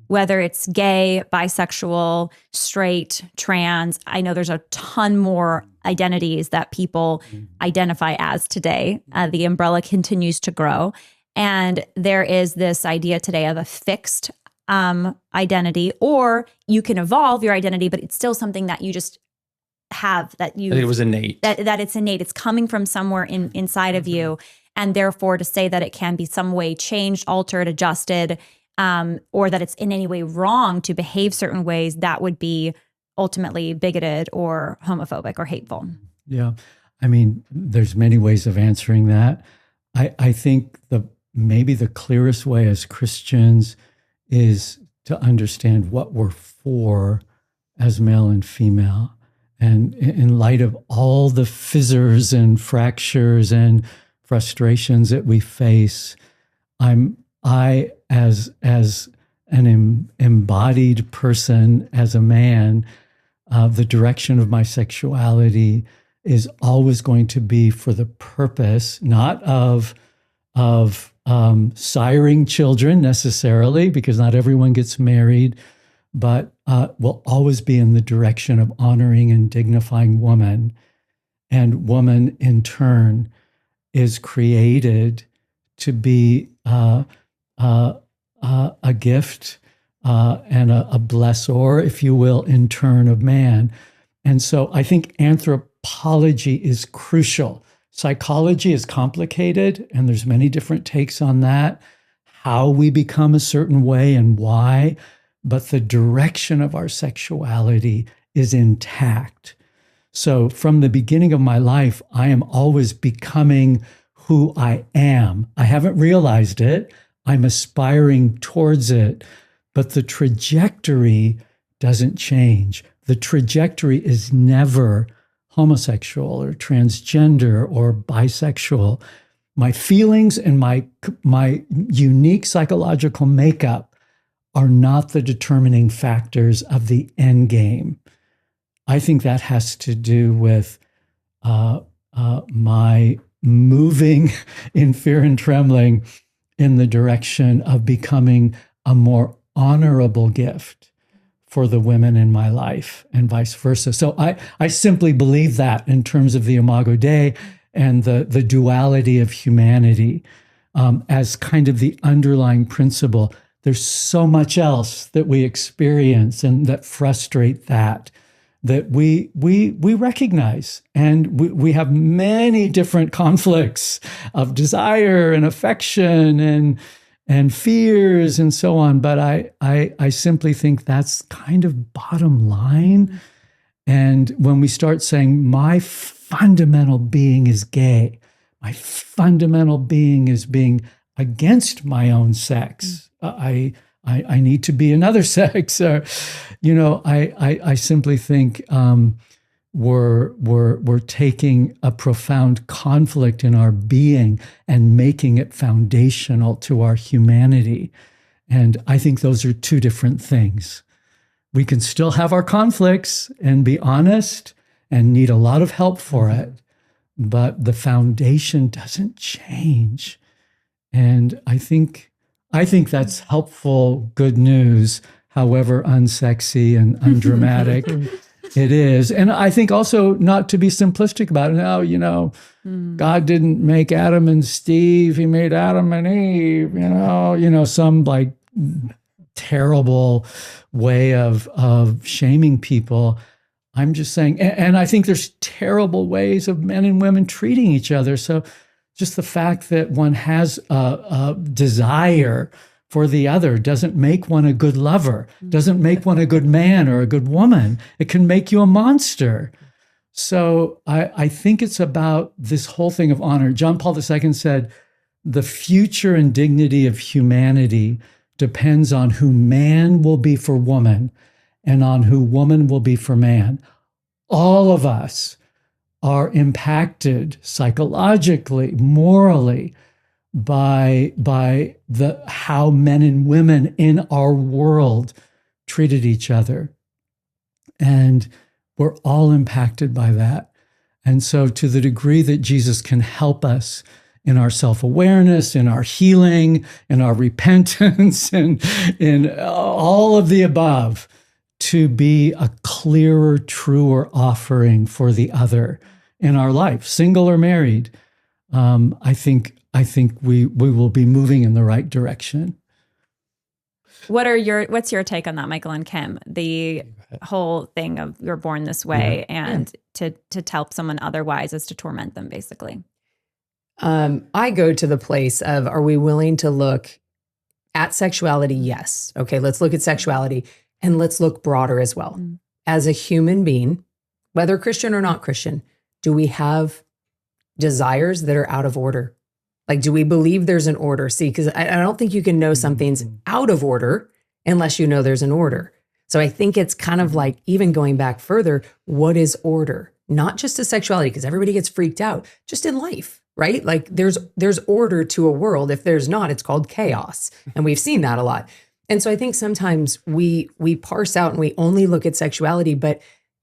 Whether it's gay, bisexual, straight, trans, I know there's a ton more identities that people identify as today. The umbrella continues to grow. And there is this idea today of a fixed identity, or you can evolve your identity, but it's still something that you just have, that you— it was innate. That it's innate. It's coming from somewhere inside of you. And therefore, to say that it can be some way changed, altered, adjusted, or that it's in any way wrong to behave certain ways, that would be ultimately bigoted or homophobic or hateful. Yeah. I mean, there's many ways of answering that. I think maybe the clearest way as Christians is to understand what we're for as male and female. And in light of all the fissures and fractures and frustrations that we face, I, as an embodied person, as a man, the direction of my sexuality is always going to be for the purpose, not of siring children necessarily, because not everyone gets married, but will always be in the direction of honoring and dignifying woman. And woman, in turn, is created to be a gift and a blessor, if you will, in turn of man. And so I think anthropology is crucial. Psychology is complicated, and there's many different takes on that, how we become a certain way and why, but the direction of our sexuality is intact. So from the beginning of my life, I am always becoming who I am. I haven't realized it. I'm aspiring towards it, but the trajectory doesn't change. The trajectory is never homosexual or transgender or bisexual. My feelings and my unique psychological makeup are not the determining factors of the end game. I think that has to do with my moving in fear and trembling in the direction of becoming a more honorable gift for the women in my life and vice versa. So I simply believe that in terms of the Imago Dei and the duality of humanity as kind of the underlying principle. There's so much else that we experience and that frustrate that we recognize. And we have many different conflicts of desire and affection and fears and so on. But I simply think that's kind of bottom line. And when we start saying, my fundamental being is gay, my fundamental being is being against my own sex, I need to be another sex, or, I simply think we're taking a profound conflict in our being and making it foundational to our humanity. And I think those are two different things. We can still have our conflicts and be honest and need a lot of help for it, but the foundation doesn't change. And I think that's helpful, good news, however unsexy and undramatic it is. And I think also not to be simplistic about it. Now, God didn't make Adam and Steve, he made Adam and Eve, some like terrible way of shaming people. I'm just saying, and I think there's terrible ways of men and women treating each other. So just the fact that one has a desire for the other doesn't make one a good lover, doesn't make one a good man or a good woman. It can make you a monster. So I think it's about this whole thing of honor. John Paul II said, the future and dignity of humanity depends on who man will be for woman and on who woman will be for man. All of us are impacted psychologically, morally, by how men and women in our world treated each other. And we're all impacted by that. And so to the degree that Jesus can help us in our self-awareness, in our healing, in our repentance, and in all of the above, to be a clearer, truer offering for the other in our life, single or married, I think we will be moving in the right direction. What's your take on that, Michael and Kim? The whole thing of you're born this way, and to tell someone otherwise is to torment them, basically. I go to the place of, are we willing to look at sexuality? Yes. Okay, let's look at sexuality, and let's look broader as well. As a human being, whether Christian or not Christian, do we have desires that are out of order? Like, do we believe there's an order? See, because I don't think you can know something's out of order unless you know there's an order. So I think it's kind of like, even going back further, what is order? Not just to sexuality, because everybody gets freaked out, just in life, right? Like there's order to a world. If there's not, it's called chaos. And we've seen that a lot. And so I think sometimes we parse out and we only look at sexuality, but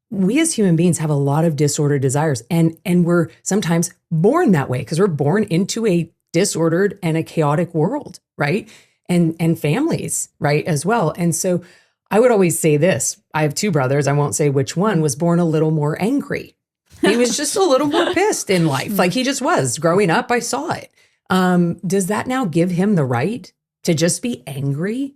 we as human beings have a lot of disordered desires, and we're sometimes born that way because we're born into a disordered and a chaotic world, right? And families, right, as well. And so I would always say this. I have two brothers. I won't say which one was born a little more angry. He was just a little more pissed in life. Like he just was. Growing up, I saw it. Does that now give him the right to just be angry?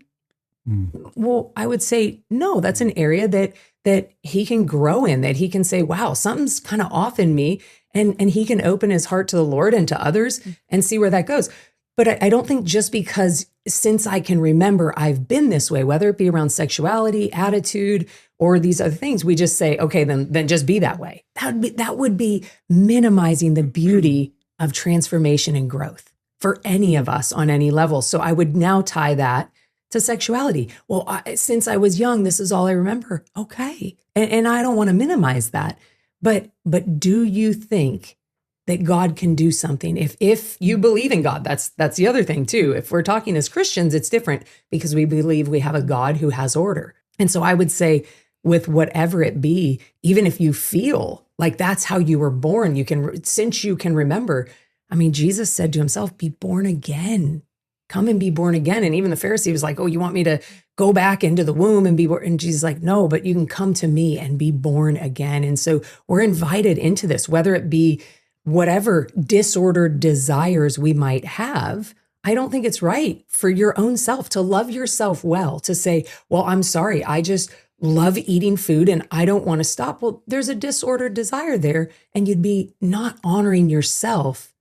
Well, I would say no. That's an area that he can grow in, that he can say, wow, something's kind of off in me. And he can open his heart to the Lord and to others and see where that goes. But I don't think just because, since I can remember, I've been this way, whether it be around sexuality, attitude, or these other things, we just say, okay, then just be that way. That would be minimizing the beauty of transformation and growth for any of us on any level. So I would now tie that to sexuality. Well, since I was young, this is all I remember. Okay. And I don't want to minimize that. But do you think that God can do something? If you believe in God, that's the other thing too. If we're talking as Christians, it's different because we believe we have a God who has order. And so I would say, with whatever it be, even if you feel Like that's how you were born. Since you can remember, I mean, Jesus said to himself, be born again. Come and be born again. And even the Pharisee was like, oh, you want me to go back into the womb and be born? And Jesus is like, no, but you can come to me and be born again. And so we're invited into this, whether it be whatever disordered desires we might have. I don't think it's right for your own self to love yourself well, to say, well, I'm sorry, I just love eating food and I don't want to stop. Well, there's a disordered desire there, and you'd be not honoring yourself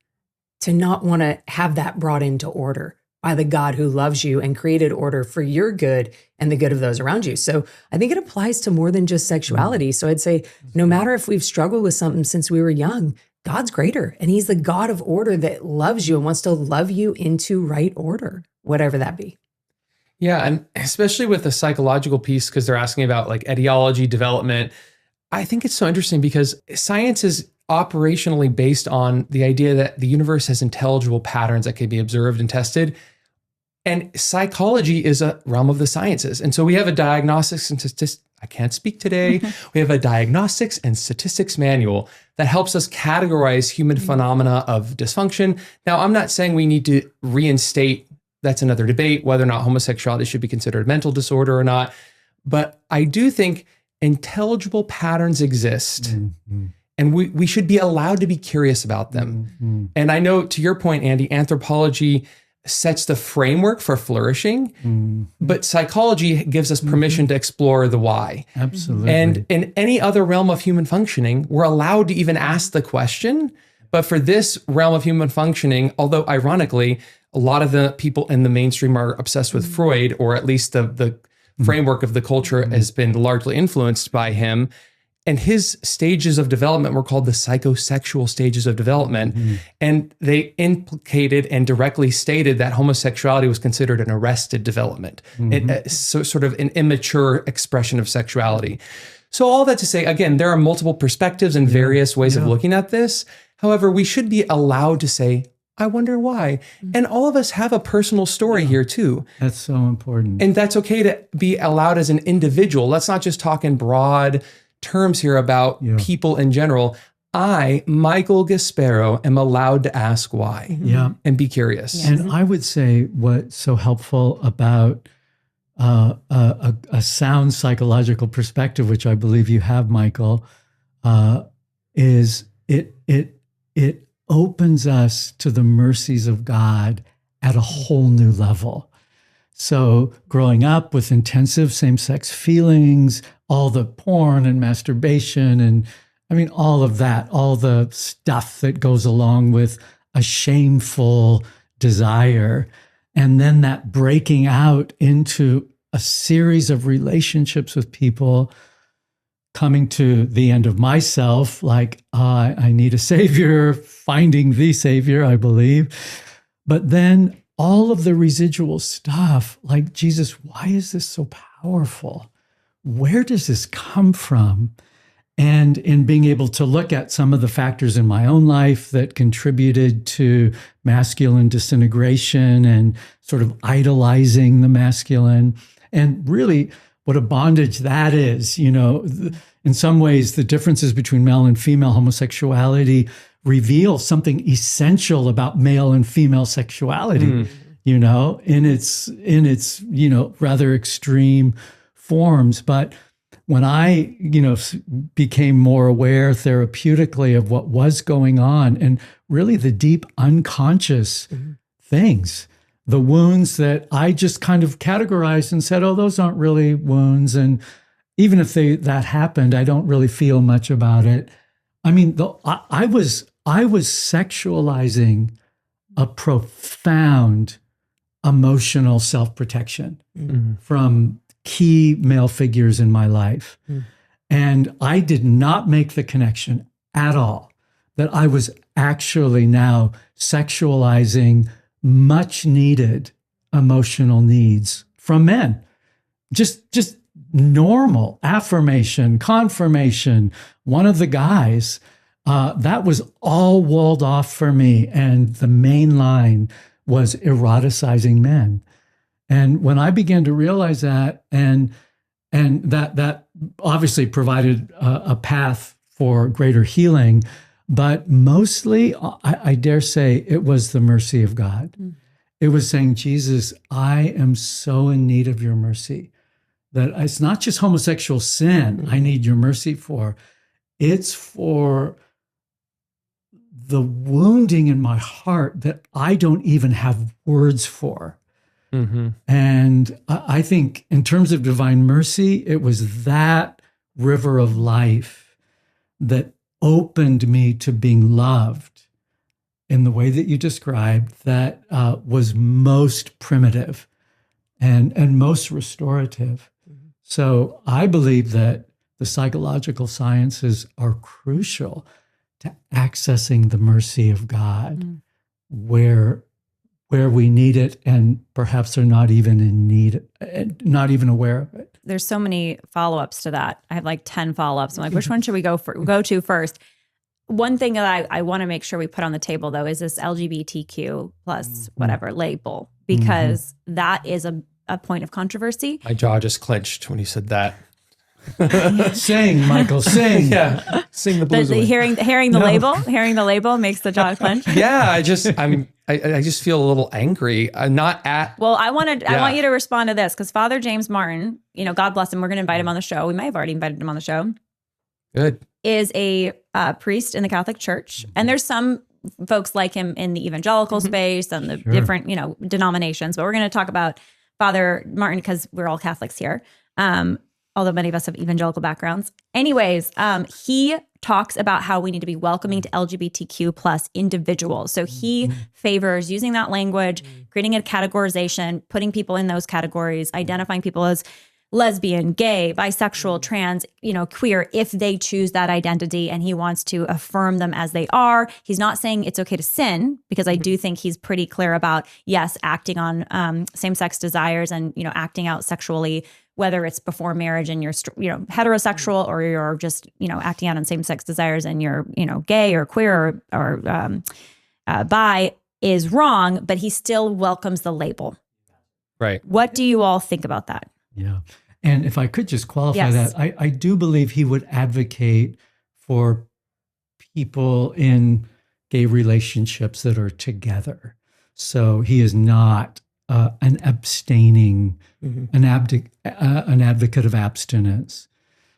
to not want to have that brought into order by the God who loves you and created order for your good and the good of those around you. So I think it applies to more than just sexuality. So I'd say no matter if we've struggled with something since we were young, God's greater, and he's the God of order that loves you and wants to love you into right order, whatever that be. Yeah, and especially with the psychological piece, because they're asking about like etiology, development. I think it's so interesting because science is operationally based on the idea that the universe has intelligible patterns that can be observed and tested. And psychology is a realm of the sciences. And so we have a diagnostics and statistics, I can't speak today. We have a diagnostics and statistics manual that helps us categorize human phenomena of dysfunction. Now, I'm not saying we need to reinstate, that's another debate, whether or not homosexuality should be considered a mental disorder or not. But I do think intelligible patterns exist. Mm-hmm. And we should be allowed to be curious about them. Mm-hmm. And I know, to your point, Andy, anthropology sets the framework for flourishing, but psychology gives us permission to explore the why. Absolutely. And in any other realm of human functioning, we're allowed to even ask the question. But for this realm of human functioning, although ironically, a lot of the people in the mainstream are obsessed with Freud, or at least the framework of the culture has been largely influenced by him. And his stages of development were called the psychosexual stages of development. And they implicated and directly stated that homosexuality was considered an arrested development, so sort of an immature expression of sexuality. So all that to say, again, there are multiple perspectives and various ways of looking at this. However, we should be allowed to say, I wonder why. And all of us have a personal story here too. That's so important. And that's okay to be allowed as an individual. Let's not just talk in broad terms here about people in general. I, Michael Gasparro, am allowed to ask why and be curious. Yes. And I would say what's so helpful about a sound psychological perspective, which I believe you have, Michael, is it opens us to the mercies of God at a whole new level. So growing up with intensive same-sex feelings, all the porn and masturbation, and I mean, all of that, all the stuff that goes along with a shameful desire, and then that breaking out into a series of relationships with people, coming to the end of myself, like, I need a savior, finding the savior, I believe. But then all of the residual stuff, like, Jesus, why is this so powerful? Where does this come from? And in being able to look at some of the factors in my own life that contributed to masculine disintegration and sort of idolizing the masculine, and really what a bondage that is. You know, in some ways, the differences between male and female homosexuality reveal something essential about male and female sexuality, you know, in its, you know, rather extreme forms. But when I, you know, became more aware therapeutically of what was going on, and really the deep unconscious things, the wounds that I just kind of categorized and said, oh, those aren't really wounds. And even if that happened, I don't really feel much about it. I mean, I was sexualizing a profound emotional self-protection from key male figures in my life. And I did not make the connection at all that I was actually now sexualizing much needed emotional needs from men. Just normal affirmation, confirmation. One of the guys, that was all walled off for me. And the main line was eroticizing men. And when I began to realize that, and that obviously provided a path for greater healing. But mostly, I dare say, it was the mercy of God. Mm. It was saying, Jesus, I am so in need of your mercy that it's not just homosexual sin I need your mercy for. It's for the wounding in my heart that I don't even have words for. Mm-hmm. And I think in terms of divine mercy, it was that river of life that opened me to being loved in the way that you described that was most primitive and most restorative. Mm-hmm. So I believe that the psychological sciences are crucial to accessing the mercy of God where we need it, and perhaps are not even in need, not even aware of it. There's so many follow-ups to that. I have like 10 follow-ups. I'm like, which one should we go to first? One thing that I want to make sure we put on the table, though, is this LGBTQ plus whatever label, because that is a point of controversy. My jaw just clenched when you said that. Sing, Michael, sing. Yeah, sing the blues. Hearing the label makes the jaw clench. Yeah, I just feel a little angry. Not at. Well, I want you to respond to this, because Father James Martin, God bless him, we're going to invite him on the show. We may have already invited him on the show. Good. Is a priest in the Catholic Church, and there's some folks like him in the evangelical space and the different denominations. But we're going to talk about Father Martin because we're all Catholics here. Although many of us have evangelical backgrounds. Anyways, he talks about how we need to be welcoming to LGBTQ plus individuals. So he favors using that language, creating a categorization, putting people in those categories, identifying people as lesbian, gay, bisexual, trans, queer, if they choose that identity, and he wants to affirm them as they are. He's not saying it's okay to sin, because I do think he's pretty clear about, yes, acting on same-sex desires and, acting out sexually, whether it's before marriage and you're, heterosexual, or you're just, acting out on same-sex desires and you're, gay or queer or bi, is wrong, but he still welcomes the label. Right. What do you all think about that? Yeah. And if I could just qualify that, I do believe he would advocate for people in gay relationships that are together. So he is not an abstaining, an advocate of abstinence.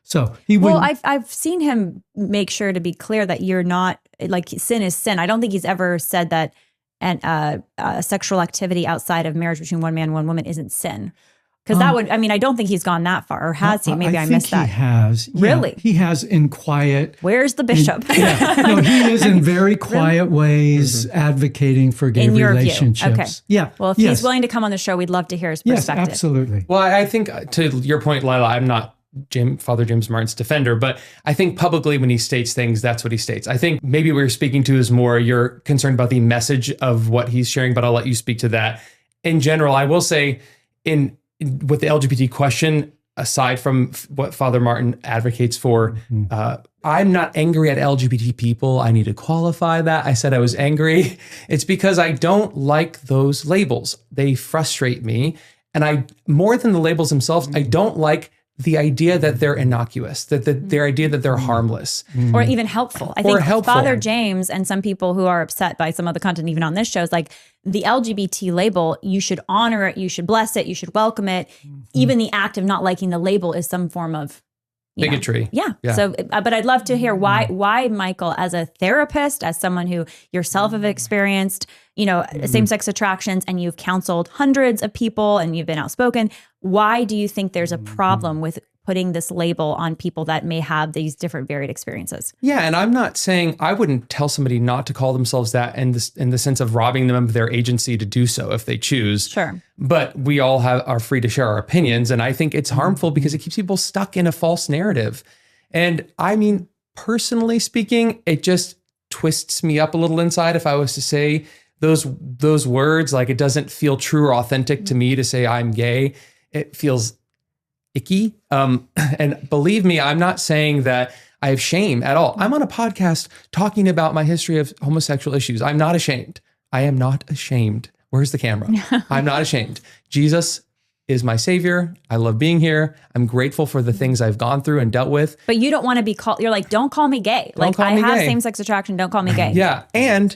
So he would. Well, I've seen him make sure to be clear that you're not, like, sin is sin. I don't think he's ever said that sexual activity outside of marriage between one man and one woman isn't sin. Because that would, I don't think he's gone that far, or has he? Maybe I missed that. He has. Yeah, really? He has in quiet. Where's the bishop? No, he is in very quiet ways advocating for gay relationships. Okay. Yeah. Well, if he's willing to come on the show, we'd love to hear his perspective. Yes, absolutely. Well, I think to your point, Lila, I'm not Father James Martin's defender, but I think publicly when he states things, that's what he states. I think maybe what you're speaking to is more you're concerned about the message of what he's sharing, but I'll let you speak to that. In general, I will say with the LGBT question, aside from what Father Martin advocates for, I'm not angry at LGBT people. I need to qualify that. I said I was angry. It's because I don't like those labels. They frustrate me. And more than the labels themselves, I don't like the idea that they're innocuous, that their idea that they're harmless. Or even helpful. I think Father James and some people who are upset by some of the content even on this show is like, the LGBT label, you should honor it, you should bless it, you should welcome it. Even the act of not liking the label is some form of bigotry. Yeah. So, but I'd love to hear why Michael, as a therapist, as someone who yourself have experienced, same-sex attractions, and you've counseled hundreds of people and you've been outspoken, why do you think there's a problem with putting this label on people that may have these different varied experiences? Yeah, and I'm not saying, I wouldn't tell somebody not to call themselves that in the sense of robbing them of their agency to do so if they choose. Sure. But we all are free to share our opinions, and I think it's harmful because it keeps people stuck in a false narrative. And personally speaking, it just twists me up a little inside if I was to say those words. Like, it doesn't feel true or authentic to me to say I'm gay. It feels icky. And believe me, I'm not saying that I have shame at all. I'm on a podcast talking about my history of homosexual issues. I'm not ashamed. I am not ashamed. Where's the camera? I'm not ashamed. Jesus is my savior. I love being here. I'm grateful for the things I've gone through and dealt with. But you don't want to be called, you're like, don't call me gay. Don't call I me have gay. same-sex attraction, don't call me gay. Yeah. And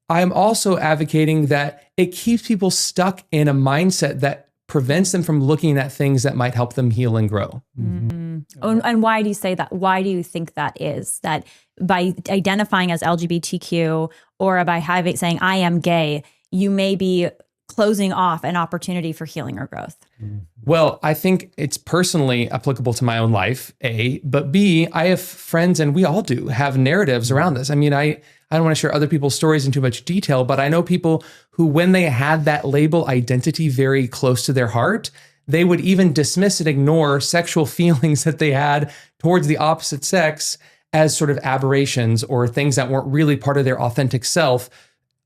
I'm also advocating that it keeps people stuck in a mindset that prevents them from looking at things that might help them heal and grow. And why do you say that? Why do you think that is? That by identifying as LGBTQ or by saying I am gay, you may be closing off an opportunity for healing or growth? Well, I think it's personally applicable to my own life, A, but B, I have friends, and we all do have narratives around this. I mean, I don't want to share other people's stories in too much detail, but I know people who, when they had that label identity very close to their heart, they would even dismiss and ignore sexual feelings that they had towards the opposite sex as sort of aberrations or things that weren't really part of their authentic self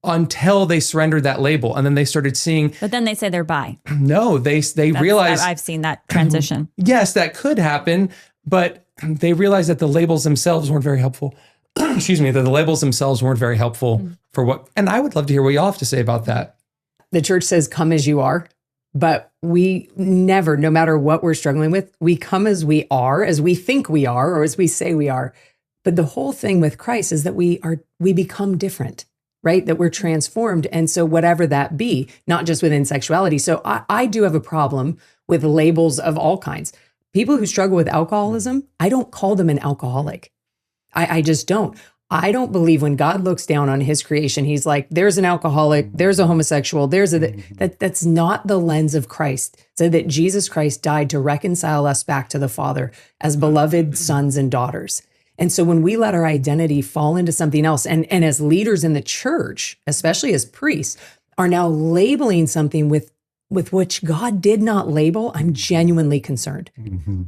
until they surrendered that label. And then they started seeing. But then they say they're bi. No, they realized. I've seen that transition. Yes, that could happen, but they realized that the labels themselves weren't very helpful. Excuse me, that the labels themselves weren't very helpful for what. And I would love to hear what y'all have to say about that. The church says, come as you are, but we never, no matter what we're struggling with, we come as we are, as we think we are, or as we say we are. But the whole thing with Christ is that we become different, right? That we're transformed. And so whatever that be, not just within sexuality. So I do have a problem with labels of all kinds. People who struggle with alcoholism, I don't call them an alcoholic. I just don't. I don't believe when God looks down on his creation, he's like, there's an alcoholic, there's a homosexual, that's not the lens of Christ. So that Jesus Christ died to reconcile us back to the Father as beloved sons and daughters. And so when we let our identity fall into something else, and as leaders in the church, especially as priests, are now labeling something with which God did not label, I'm genuinely concerned.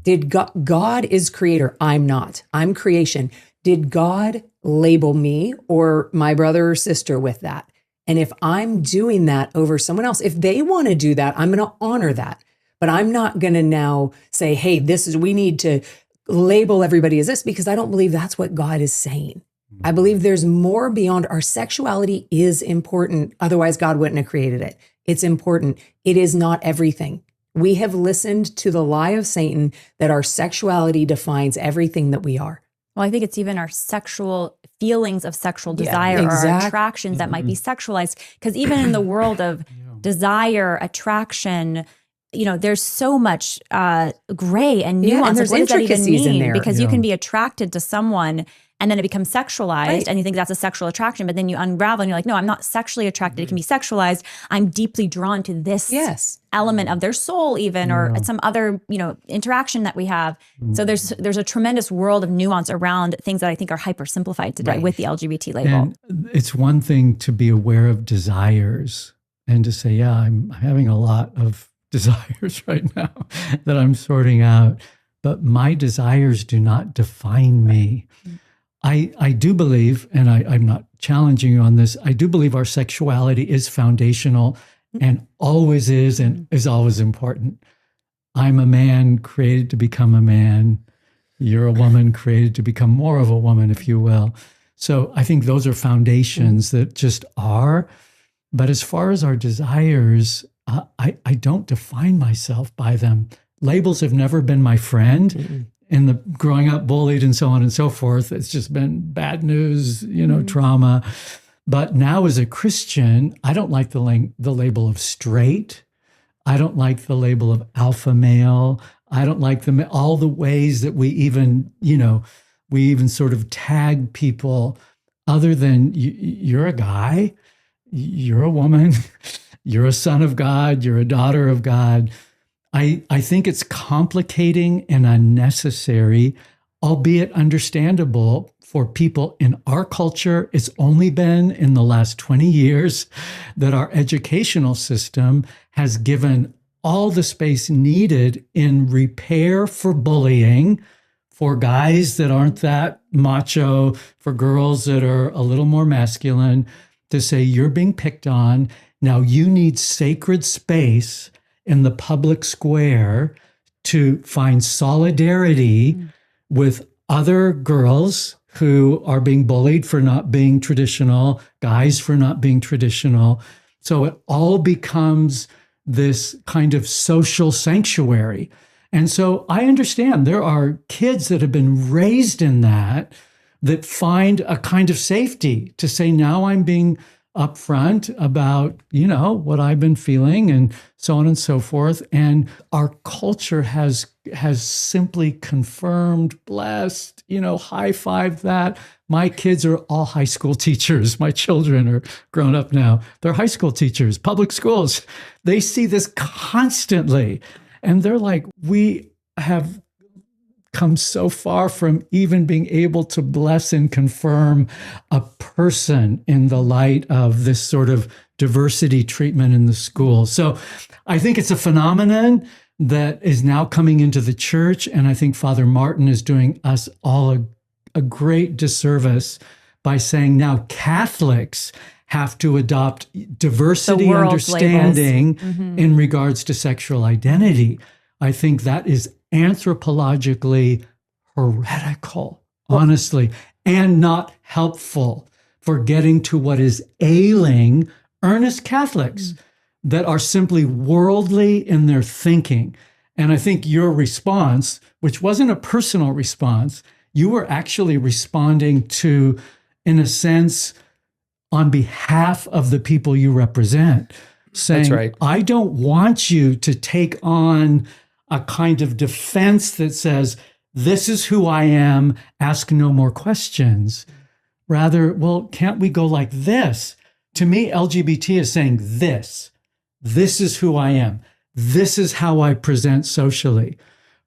Did God is creator, I'm not. I'm creation. Did God label me or my brother or sister with that? And if I'm doing that over someone else, if they want to do that, I'm going to honor that. But I'm not going to now say, hey, we need to label everybody as this, because I don't believe that's what God is saying. I believe there's more beyond. Our sexuality is important. Otherwise, God wouldn't have created it. It's important. It is not everything. We have listened to the lie of Satan that our sexuality defines everything that we are. Well, I think it's even our sexual feelings of sexual desire or our attractions that might be sexualized. Because even in the world of desire, attraction, there's so much gray and nuance. And there's what does that even intricacies in mean? there. Because you can be attracted to someone and then it becomes sexualized, Right. and you think that's a sexual attraction, but then you unravel and you're like, no, I'm not sexually attracted. It can be sexualized. I'm deeply drawn to this element of their soul even, or some other, interaction that we have. So there's a tremendous world of nuance around things that I think are hyper simplified today with the LGBT label. And it's one thing to be aware of desires and to say, yeah, I'm having a lot of desires right now that I'm sorting out, but my desires do not define me. I do believe, and I'm not challenging you on this, I do believe our sexuality is foundational and always is and is always important. I'm a man created to become a man. You're a woman created to become more of a woman, if you will. So I think those are foundations that just are. But as far as our desires, I don't define myself by them. Labels have never been my friend. In the growing up bullied and so on and so forth, it's just been bad news, trauma. But now as a Christian, I don't like the label of straight. I don't like the label of alpha male. I don't like all the ways that we even sort of tag people other than you're a guy, you're a woman, you're a son of God, you're a daughter of God. I think it's complicating and unnecessary, albeit understandable for people in our culture. It's only been in the last 20 years that our educational system has given all the space needed in repair for bullying, for guys that aren't that macho, for girls that are a little more masculine, to say you're being picked on. Now you need sacred space in the public square to find solidarity with other girls who are being bullied for not being traditional, guys for not being traditional. So it all becomes this kind of social sanctuary. And so I understand there are kids that have been raised in that find a kind of safety to say, now I'm being upfront about, what I've been feeling and so on and so forth. And our culture has simply confirmed, blessed, high-fived that. My kids are all high school teachers. My children are grown up now. They're high school teachers, public schools. They see this constantly. And they're like, we have come so far from even being able to bless and confirm a person in the light of this sort of diversity treatment in the school. So I think it's a phenomenon that is now coming into the church. And I think Father Martin is doing us all a great disservice by saying now Catholics have to adopt diversity understanding in regards to sexual identity. I think that is anthropologically heretical, honestly, and not helpful for getting to what is ailing earnest Catholics that are simply worldly in their thinking. And I think your response, which wasn't a personal response, you were actually responding to, in a sense, on behalf of the people you represent, saying, That's right. I don't want you to take on a kind of defense that says, this is who I am, ask no more questions. Rather, well, can't we go like this? To me, LGBT is saying this is who I am. This is how I present socially.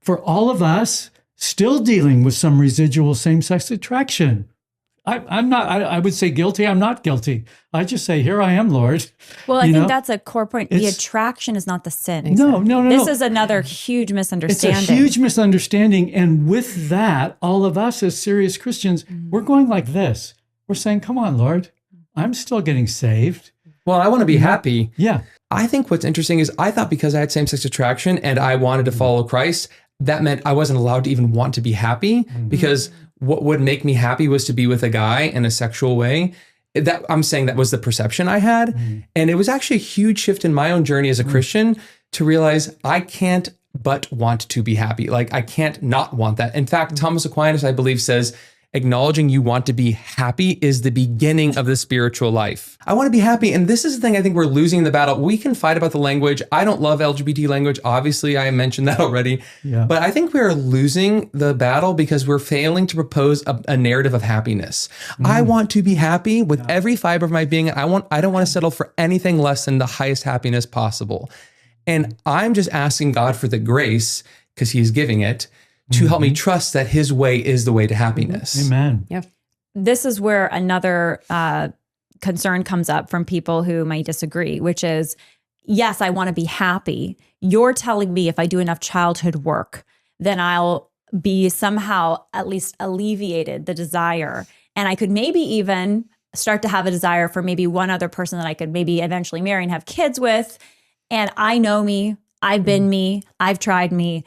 For all of us still dealing with some residual same-sex attraction, I would say guilty. I'm not guilty. I just say, here I am, Lord. Well, I think that's a core point. The attraction is not the sin. No. This is another huge misunderstanding. It's a huge misunderstanding. And with that, all of us as serious Christians, we're going like this. We're saying, come on, Lord, I'm still getting saved. Well, I want to be happy. Yeah. I think what's interesting is I thought because I had same-sex attraction and I wanted to follow Christ, that meant I wasn't allowed to even want to be happy because what would make me happy was to be with a guy in a sexual way. That I'm saying that was the perception I had. And it was actually a huge shift in my own journey as a Christian to realize I can't but want to be happy. Like I can't not want that. In fact, Thomas Aquinas, I believe, says, acknowledging you want to be happy is the beginning of the spiritual life. I want to be happy. And this is the thing I think we're losing in the battle. We can fight about the language. I don't love LGBT language. Obviously, I mentioned that already. Yeah. But I think we're losing the battle because we're failing to propose a narrative of happiness. I want to be happy with every fiber of my being. I don't want to settle for anything less than the highest happiness possible. And I'm just asking God for the grace, because He is giving it, to help me trust that His way is the way to happiness. Amen. Yeah. This is where another concern comes up from people who might disagree, which is, yes, I want to be happy. You're telling me if I do enough childhood work, then I'll be somehow at least alleviated the desire. And I could maybe even start to have a desire for maybe one other person that I could maybe eventually marry and have kids with. And I know me, I've been me, I've tried me.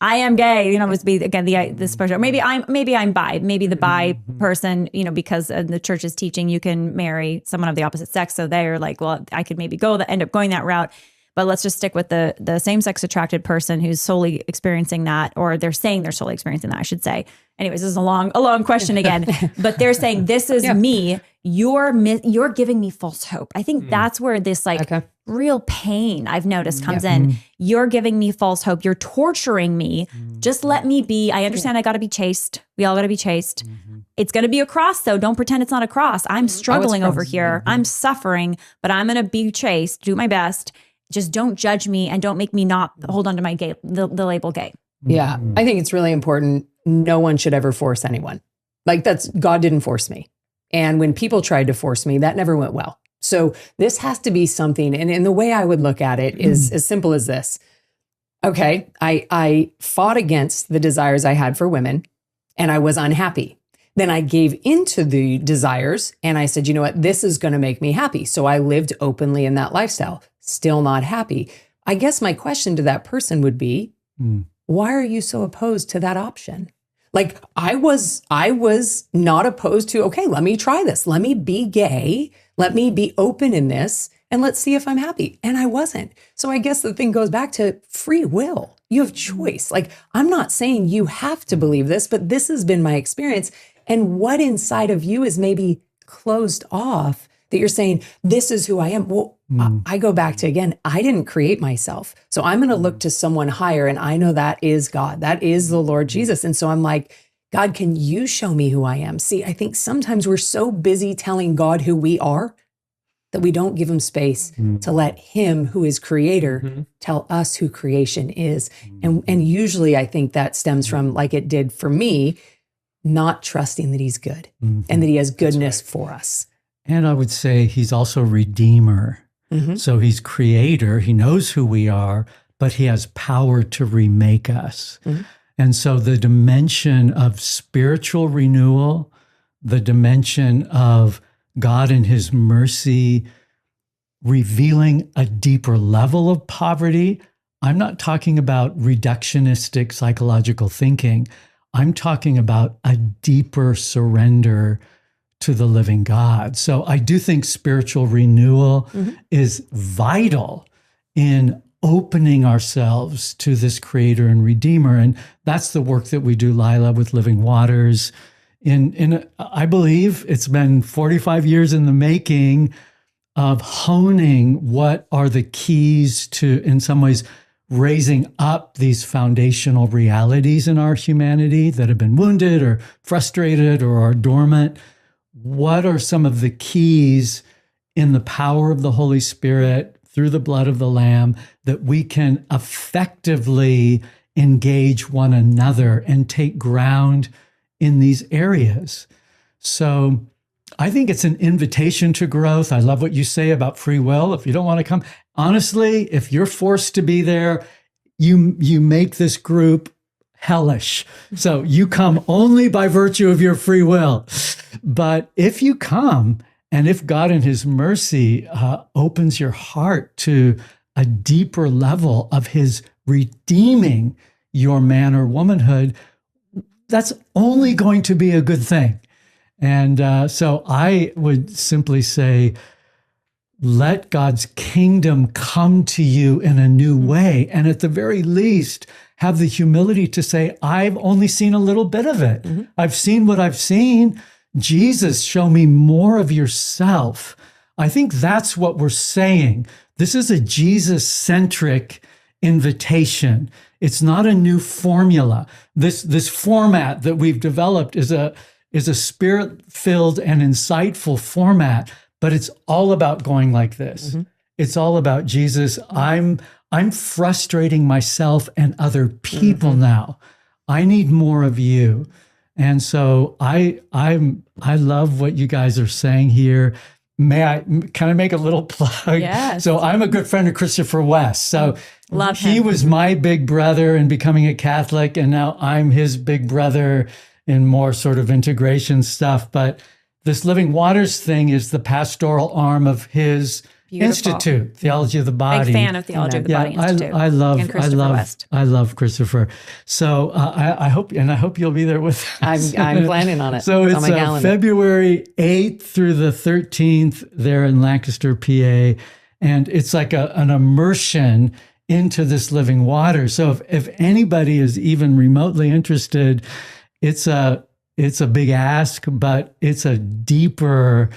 I am gay, must be again this person. Maybe I'm bi. Maybe the bi person, because the church is teaching you can marry someone of the opposite sex. So they're like, well, I could maybe end up going that route. But let's just stick with the same-sex attracted person who's solely experiencing that, or they're saying they're solely experiencing that, I should say. Anyways, this is a long question again. But they're saying, this is me. You're giving me false hope. I think that's where this real pain I've noticed comes in. You're giving me false hope. You're torturing me. Just let me be. I understand I got to be chaste. We all got to be chaste. It's going to be a cross, though. Don't pretend it's not a cross. I'm struggling over here. I'm suffering, but I'm going to be chaste, do my best. Just don't judge me and don't make me not hold on to my gay, the label gay. Yeah. I think it's really important. No one should ever force anyone. God didn't force me. And when people tried to force me, that never went well. So this has to be something. And the way I would look at it is as simple as this. Okay, I fought against the desires I had for women and I was unhappy. Then I gave into the desires and I said, you know what, this is going to make me happy. So I lived openly in that lifestyle, still not happy. I guess my question to that person would be, why are you so opposed to that option? Like I was not opposed to, okay, let me try this. Let me be gay. Let me be open in this. and let's see if I'm happy. And I wasn't. So I guess the thing goes back to free will. You have choice. Like, I'm not saying you have to believe this, but this has been my experience. And what inside of you is maybe closed off that you're saying, this is who I am. Well, I go back to, again, I didn't create myself. So I'm going to look to someone higher. And I know that is God. That is the Lord Jesus. And so I'm like, God, can you show me who I am? See, I think sometimes we're so busy telling God who we are that we don't give him space to let him, who is creator, tell us who creation is. And usually I think that stems from, like it did for me, not trusting that he's good and that he has goodness for us. And I would say he's also redeemer. So he's creator. He knows who we are, but he has power to remake us. And so the dimension of spiritual renewal, the dimension of God in his mercy revealing a deeper level of poverty. I'm not talking about reductionistic psychological thinking. I'm talking about a deeper surrender to the living God. So I do think spiritual renewal is vital in opening ourselves to this creator and redeemer. And that's the work that we do, Lila, with Living Waters. I believe it's been 45 years in the making of honing what are the keys to, in some ways, raising up these foundational realities in our humanity that have been wounded or frustrated or are dormant. What are some of the keys in the power of the Holy Spirit through the blood of the Lamb that we can effectively engage one another and take ground in these areas? So I think it's an invitation to growth. I love what you say about free will. If you don't want to come, honestly, if you're forced to be there, you make this group hellish. So you come only by virtue of your free will. But if you come, and if God in his mercy opens your heart to a deeper level of his redeeming your man or womanhood, that's only going to be a good thing. And so I would simply say, let God's kingdom come to you in a new way. And at the very least, have the humility to say, I've only seen a little bit of it. I've seen what I've seen. Jesus, show me more of yourself. I think that's what we're saying. This is a Jesus-centric invitation. It's not a new formula. This format that we've developed is a spirit-filled and insightful format, but it's all about going like this. It's all about Jesus. I'm frustrating myself and other people now. I need more of you. And so I love what you guys are saying here. May I kind of make a little plug? Yes. So I'm a good friend of Christopher West. So Love he him. was my big brother in becoming a Catholic, and now I'm his big brother in more sort of integration stuff. But this Living Waters thing is the pastoral arm of his institute, Theology of the Body. Big fan of Theology of the Body Institute. I love Christopher. So I hope you'll be there with us. I'm planning on it. So it's it's on my calendar. February 8th through the 13th there in Lancaster, PA. And it's like an immersion into this living water. So if anybody is even remotely interested, it's a big ask, but it's a deeper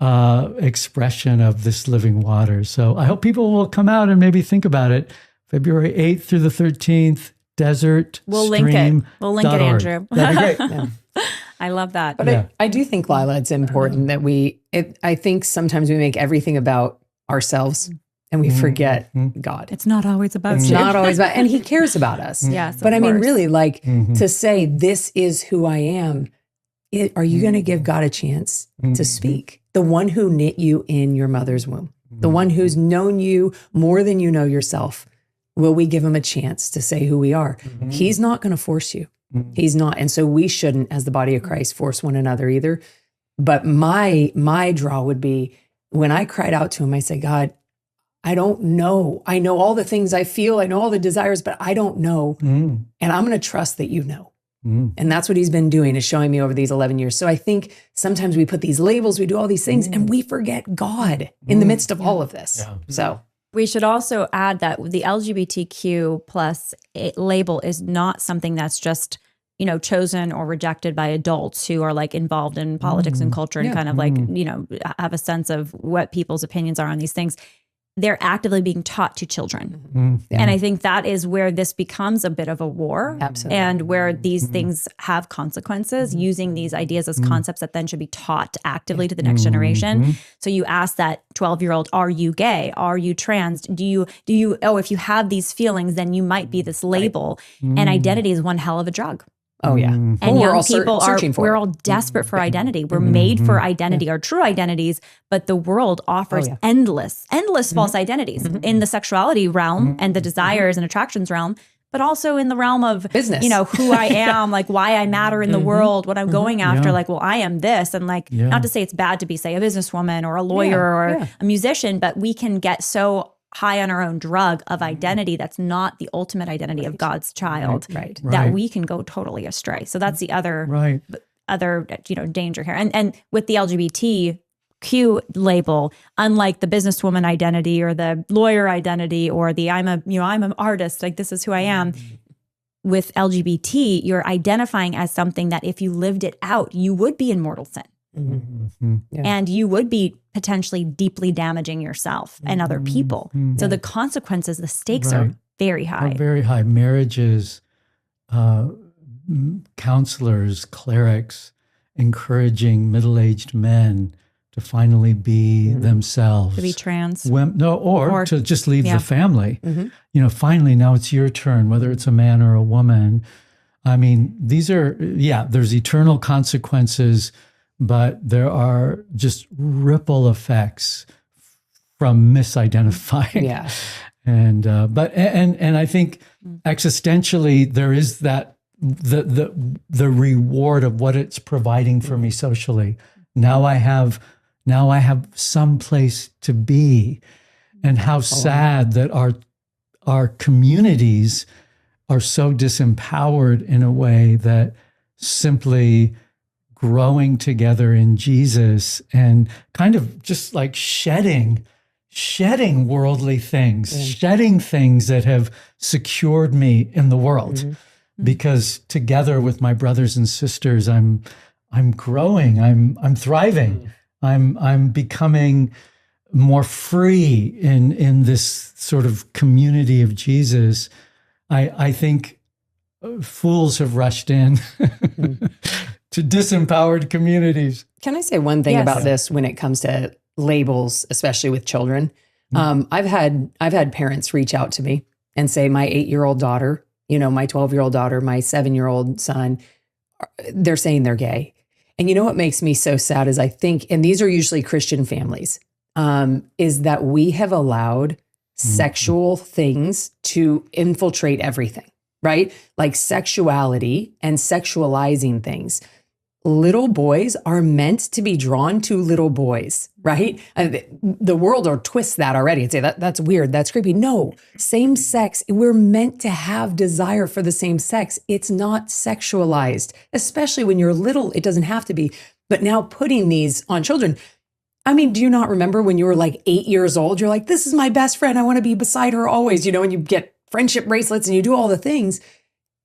expression of this living water. So I hope people will come out and maybe think about it. February 8th through the 13th, Desert We'll Stream. link it. We'll link it, Andrew. That'd be great. Yeah. I love that. But I do think, Lila, it's important that I think sometimes we make everything about ourselves and we forget God. It's not always about It's you. not always about, and he cares about us. Yes, But of I mean, course. really, like to say, this is who I am. Are you going to give God a chance to speak? The one who knit you in your mother's womb, the one who's known you more than you know yourself. Will we give him a chance to say who we are? He's not going to force you. He's not. And so we shouldn't, as the body of Christ, force one another either. But my draw would be when I cried out to him, I said, God, I don't know. I know all the things I feel. I know all the desires, but I don't know. And I'm going to trust that you know. And that's what he's been doing, is showing me over these 11 years. So I think sometimes we put these labels, we do all these things, and we forget God in the midst of all of this. So we should also add that the LGBTQ plus label is not something that's just, you know, chosen or rejected by adults who are like involved in politics and culture and kind of like, you know, have a sense of what people's opinions are on these things. They're actively being taught to children. And I think that is where this becomes a bit of a war. Absolutely. And where these things have consequences, using these ideas as concepts that then should be taught actively to the next generation. So you ask that 12-year-old, are you gay? Are you trans? Do you, if you have these feelings, then you might be this label. And identity is one hell of a drug. Oh yeah. And we're young all people searching for we're it. all desperate for identity. We're made for identity, our true identities, but the world offers endless false identities in the sexuality realm and the desires and attractions realm, but also in the realm of business, you know, who I am, like why I matter in the world, what I'm going after, like, well, I am this. And like, not to say it's bad to be, say, a businesswoman or a lawyer or a musician, but we can get so high on our own drug of identity that's not the ultimate identity of God's child, that we can go totally astray. So that's the other you know, danger here. And with the LGBTQ label, unlike the businesswoman identity or the lawyer identity or the I'm an artist, like this is who I am. With LGBT, you're identifying as something that if you lived it out, you would be in mortal sin. And you would be potentially deeply damaging yourself and other people. So the consequences, the stakes are very high. Very high. Marriages, counselors, clerics, encouraging middle-aged men to finally be themselves. To be trans. Or to just leave the family. You know, finally, now it's your turn, whether it's a man or a woman. I mean, these are, there's eternal consequences, but there are just ripple effects from misidentifying. And I think existentially there is that the reward of what it's providing for me socially. Now I have some place to be, and how sad that our communities are so disempowered in a way that simply growing together in Jesus and kind of just like shedding worldly things, shedding things that have secured me in the world. Because together with my brothers and sisters, I'm growing, I'm thriving, I'm becoming more free in this sort of community of Jesus. I think fools have rushed in to disempowered communities. Can I say one thing about this when it comes to labels, especially with children? I've had parents reach out to me and say, my 8-year-old daughter, you know, my 12-year-old daughter, my 7-year-old son, they're saying they're gay. And you know what makes me so sad is I think, and these are usually Christian families, is that we have allowed sexual things to infiltrate everything, right? Like sexuality and sexualizing things. Little boys are meant to be drawn to little boys, right? The world will twist that already and say that's weird, that's creepy. No, same sex, we're meant to have desire for the same sex. It's not sexualized, especially when you're little, it doesn't have to be. But now putting these on children, I mean, do you not remember when you were like 8 years old, you're like, this is my best friend, I want to be beside her always, you know, and you get friendship bracelets and you do all the things.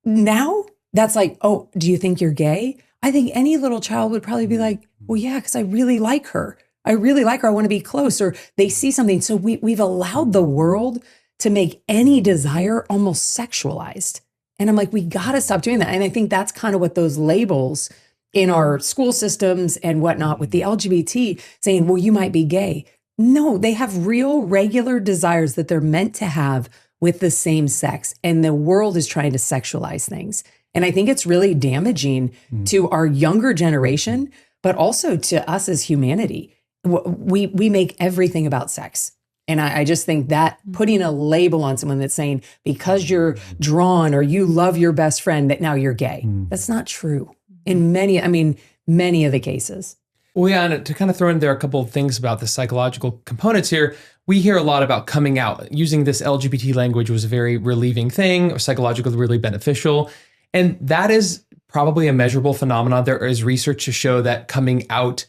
Now that's like, oh, do you think you're gay? I think any little child would probably be like, well, yeah, because I really like her. I really like her. I want to be close. Or they see something. So we've allowed the world to make any desire almost sexualized. And I'm like, we got to stop doing that. And I think that's kind of what those labels in our school systems and whatnot with the LGBT saying, well, you might be gay. No, they have real, regular desires that they're meant to have with the same sex. And the world is trying to sexualize things. And I think it's really damaging to our younger generation, but also to us as humanity. We make everything about sex. And I just think that putting a label on someone that's saying, because you're drawn or you love your best friend, that now you're gay. That's not true in many of the cases. Well, yeah, and to kind of throw in there a couple of things about the psychological components here, we hear a lot about coming out. Using this LGBT language was a very relieving thing, or psychologically really beneficial. And that is probably a measurable phenomenon. There is research to show that coming out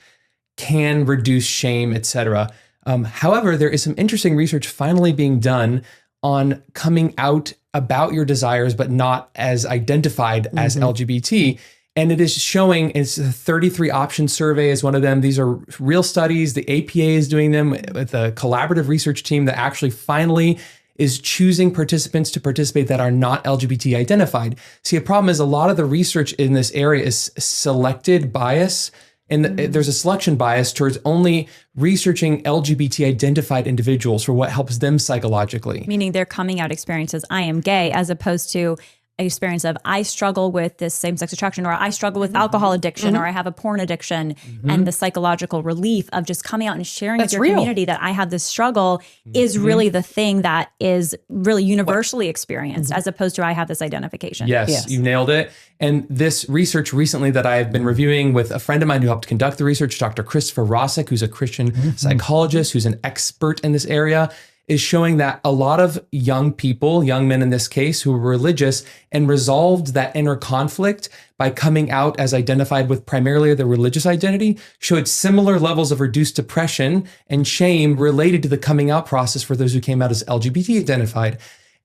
can reduce shame, etc. However, there is some interesting research finally being done on coming out about your desires, but not as identified as LGBT. And it is showing, it's a 33 option survey is one of them. These are real studies. The APA is doing them with a collaborative research team that actually finally is choosing participants to participate that are not LGBT identified. See, a problem is a lot of the research in this area is selected bias. And there's a selection bias towards only researching LGBT identified individuals for what helps them psychologically. Meaning their coming out experiences, I am gay, as opposed to an experience of I struggle with this same-sex attraction, or I struggle with alcohol addiction, or I have a porn addiction, and the psychological relief of just coming out and sharing with your community that I have this struggle is really the thing that is really universally experienced, as opposed to I have this identification. Yes, you nailed it. And this research recently that I have been reviewing with a friend of mine who helped conduct the research, Dr. Christopher Rosick, who's a Christian psychologist, who's an expert in this area, is showing that a lot of young people, young men in this case, who were religious and resolved that inner conflict by coming out as identified with primarily their religious identity, showed similar levels of reduced depression and shame related to the coming out process for those who came out as LGBT identified.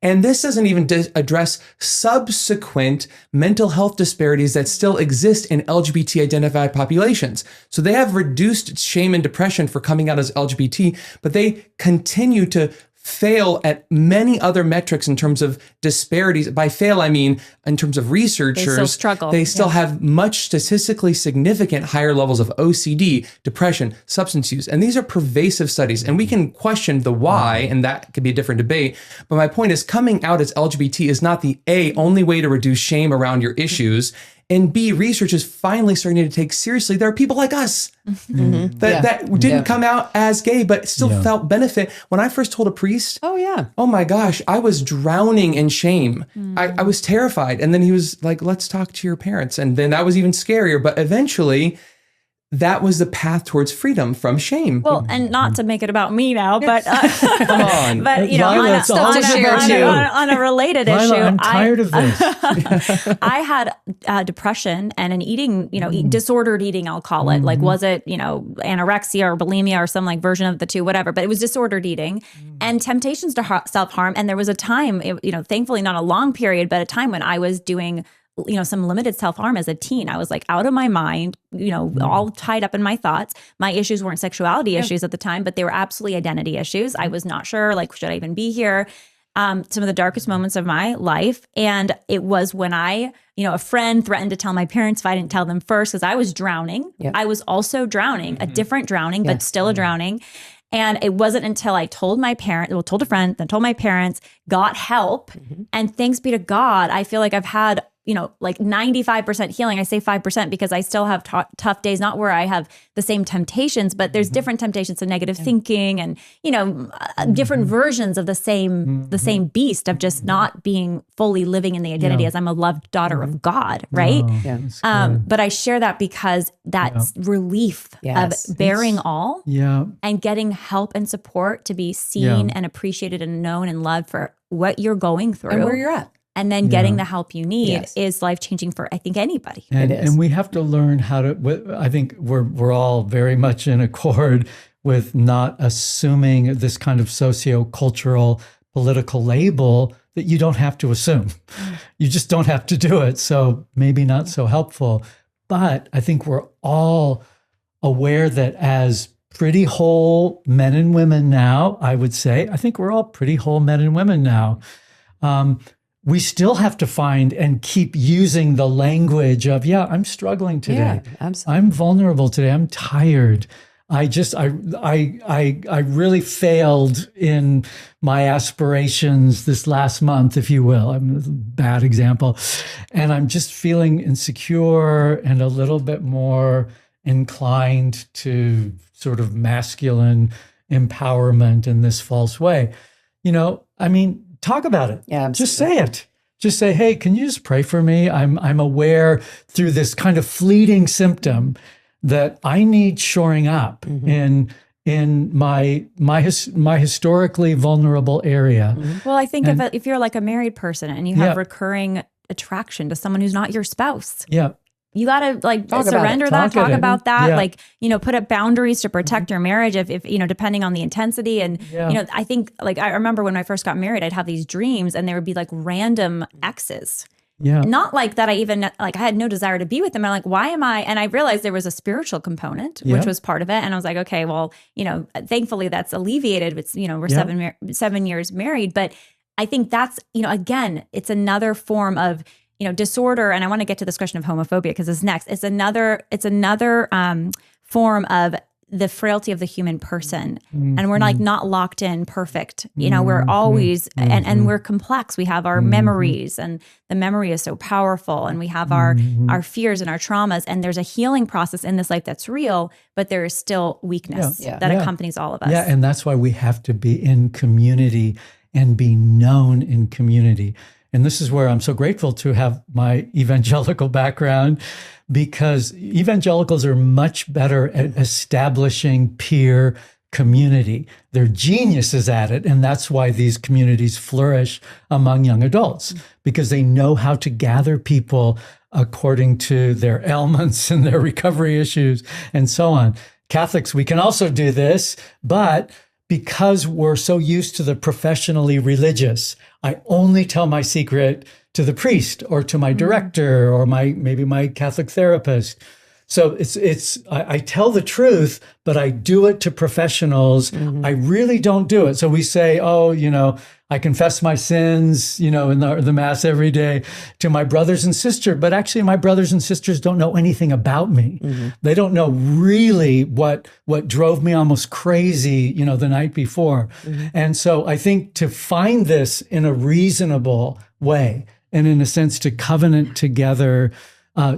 And this doesn't even address subsequent mental health disparities that still exist in LGBT identified populations. So they have reduced shame and depression for coming out as LGBT, but they continue to fail at many other metrics in terms of disparities. By fail, I mean in terms of researchers, they still struggle. They still have much statistically significant higher levels of OCD, depression, substance use. And these are pervasive studies. And we can question the why, and that could be a different debate. But my point is, coming out as LGBT is not the only way to reduce shame around your issues. And B, research is finally starting to take seriously. There are people like us that didn't come out as gay, but still felt benefit. When I first told a priest, oh my gosh, I was drowning in shame. I was terrified. And then he was like, let's talk to your parents. And then that was even scarier. But eventually, that was the path towards freedom from shame. Well, and not to make it about me now, but come on. But you know, on a related Lila, issue, I'm tired of this. I had depression and an eating, disordered eating, I'll call it. Like, was it, anorexia or bulimia or some like version of the two, whatever, but it was disordered eating and temptations to self-harm. And there was a time, thankfully not a long period, but a time when I was doing some limited self-harm as a teen. I was like out of my mind, all tied up in my thoughts. My issues weren't sexuality issues at the time, but they were absolutely identity issues. I was not sure, like, should I even be here? Some of the darkest moments of my life. And it was when a friend threatened to tell my parents if I didn't tell them first, because I was drowning. Yep. I was also drowning, a different drowning, but still a drowning. And it wasn't until I told my parents, told a friend, then told my parents, got help. And thanks be to God, I feel like I've had like 95% healing. I say 5% because I still have tough days, not where I have the same temptations, but there's different temptations of negative thinking and, different versions of the same beast of just not being fully living in the identity as I'm a loved daughter of God. Right. But I share that because that's relief of bearing all and getting help and support to be seen and appreciated and known and loved for what you're going through and where you're at. And then getting the help you need is life-changing for, I think, anybody. And we have to learn how to, I think we're all very much in accord with not assuming this kind of socio-cultural political label that you don't have to assume. You just don't have to do it. So maybe not so helpful. But I think we're all aware that as pretty whole men and women now, I would say, I think we're all pretty whole men and women now. We still have to find and keep using the language of, I'm struggling today. Yeah, absolutely. I'm vulnerable today. I'm tired. I really failed in my aspirations this last month, if you will. I'm a bad example. And I'm just feeling insecure and a little bit more inclined to sort of masculine empowerment in this false way. Talk about it. Yeah, just say it. Just say, hey, can you just pray for me? I'm aware through this kind of fleeting symptom that I need shoring up in my historically vulnerable area. Well, I think if you're like a married person and you have recurring attraction to someone who's not your spouse. Yeah. You got to like Talk about surrender it. that, Talk talk it. about that, Yeah. like, put up boundaries to protect your marriage if, depending on the intensity. And, Yeah. I think like, I remember when I first got married, I'd have these dreams and there would be like random exes. Yeah. Not like that I even, like I had no desire to be with them. I'm like, why am I? And I realized there was a spiritual component, Yeah. which was part of it. And I was like, okay, well, thankfully that's alleviated. It's, we're Yeah. 7 years married. But I think that's, again, it's another form of, disorder. And I want to get to this question of homophobia because it's next. It's another form of the frailty of the human person. And we're like not locked in perfect. We're always, and we're complex. We have our memories and the memory is so powerful. And we have our fears and our traumas. And there's a healing process in this life that's real, but there is still weakness that accompanies all of us. Yeah. And that's why we have to be in community and be known in community. And this is where I'm so grateful to have my evangelical background, because evangelicals are much better at establishing peer community. They're geniuses at it. And that's why these communities flourish among young adults, because they know how to gather people according to their ailments and their recovery issues and so on. Catholics, we can also do this, but because we're so used to the professionally religious, I only tell my secret to the priest or to my director or maybe my Catholic therapist. So I tell the truth, but I do it to professionals. I really don't do it. So we say, I confess my sins, in the Mass every day to my brothers and sisters. But actually, my brothers and sisters don't know anything about me. They don't know really what drove me almost crazy, the night before. And so I think to find this in a reasonable way, and in a sense to covenant together,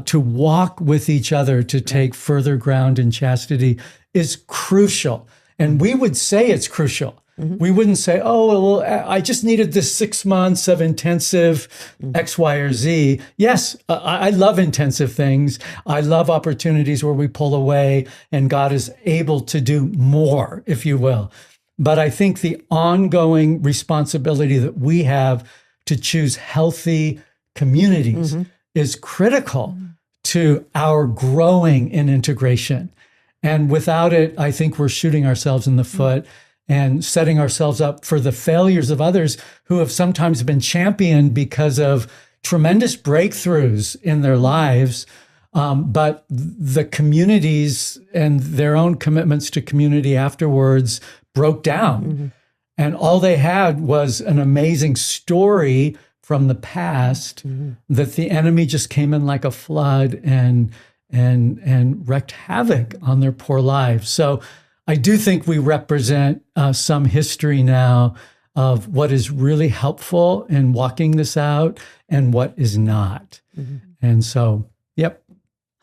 to walk with each other, to take further ground in chastity is crucial. And we would say it's crucial. We wouldn't say, I just needed this 6 months of intensive X, Y, or Z. Yes, I love intensive things. I love opportunities where we pull away and God is able to do more, if you will. But I think the ongoing responsibility that we have to choose healthy communities is critical to our growing in integration. And without it, I think we're shooting ourselves in the foot and setting ourselves up for the failures of others who have sometimes been championed because of tremendous breakthroughs in their lives. But the communities and their own commitments to community afterwards broke down. And all they had was an amazing story from the past that the enemy just came in like a flood and wreaked havoc on their poor lives. So I do think we represent some history now of what is really helpful in walking this out and what is not. And so,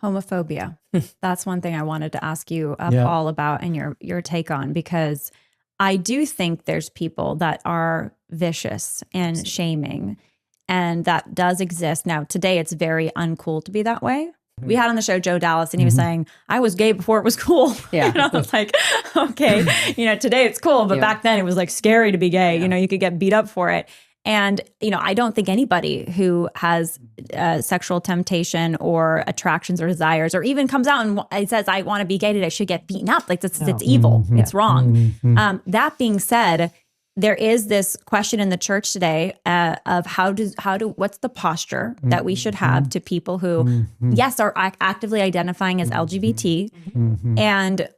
Homophobia. That's one thing I wanted to ask you all about and your take on, because I do think there's people that are vicious and shaming, and that does exist. Now, today it's very uncool to be that way. We had on the show Joe Dallas, and he was saying, I was gay before it was cool. Yeah. I was like, okay, today it's cool, but back then it was like scary to be gay. You could get beat up for it. And, I don't think anybody who has sexual temptation or attractions or desires, or even comes out and says, I want to be gay today, should get beaten up. Like it's evil. It's wrong. That being said, there is this question in the church today of what's the posture that we should have to people who, yes, are actively identifying as LGBT, and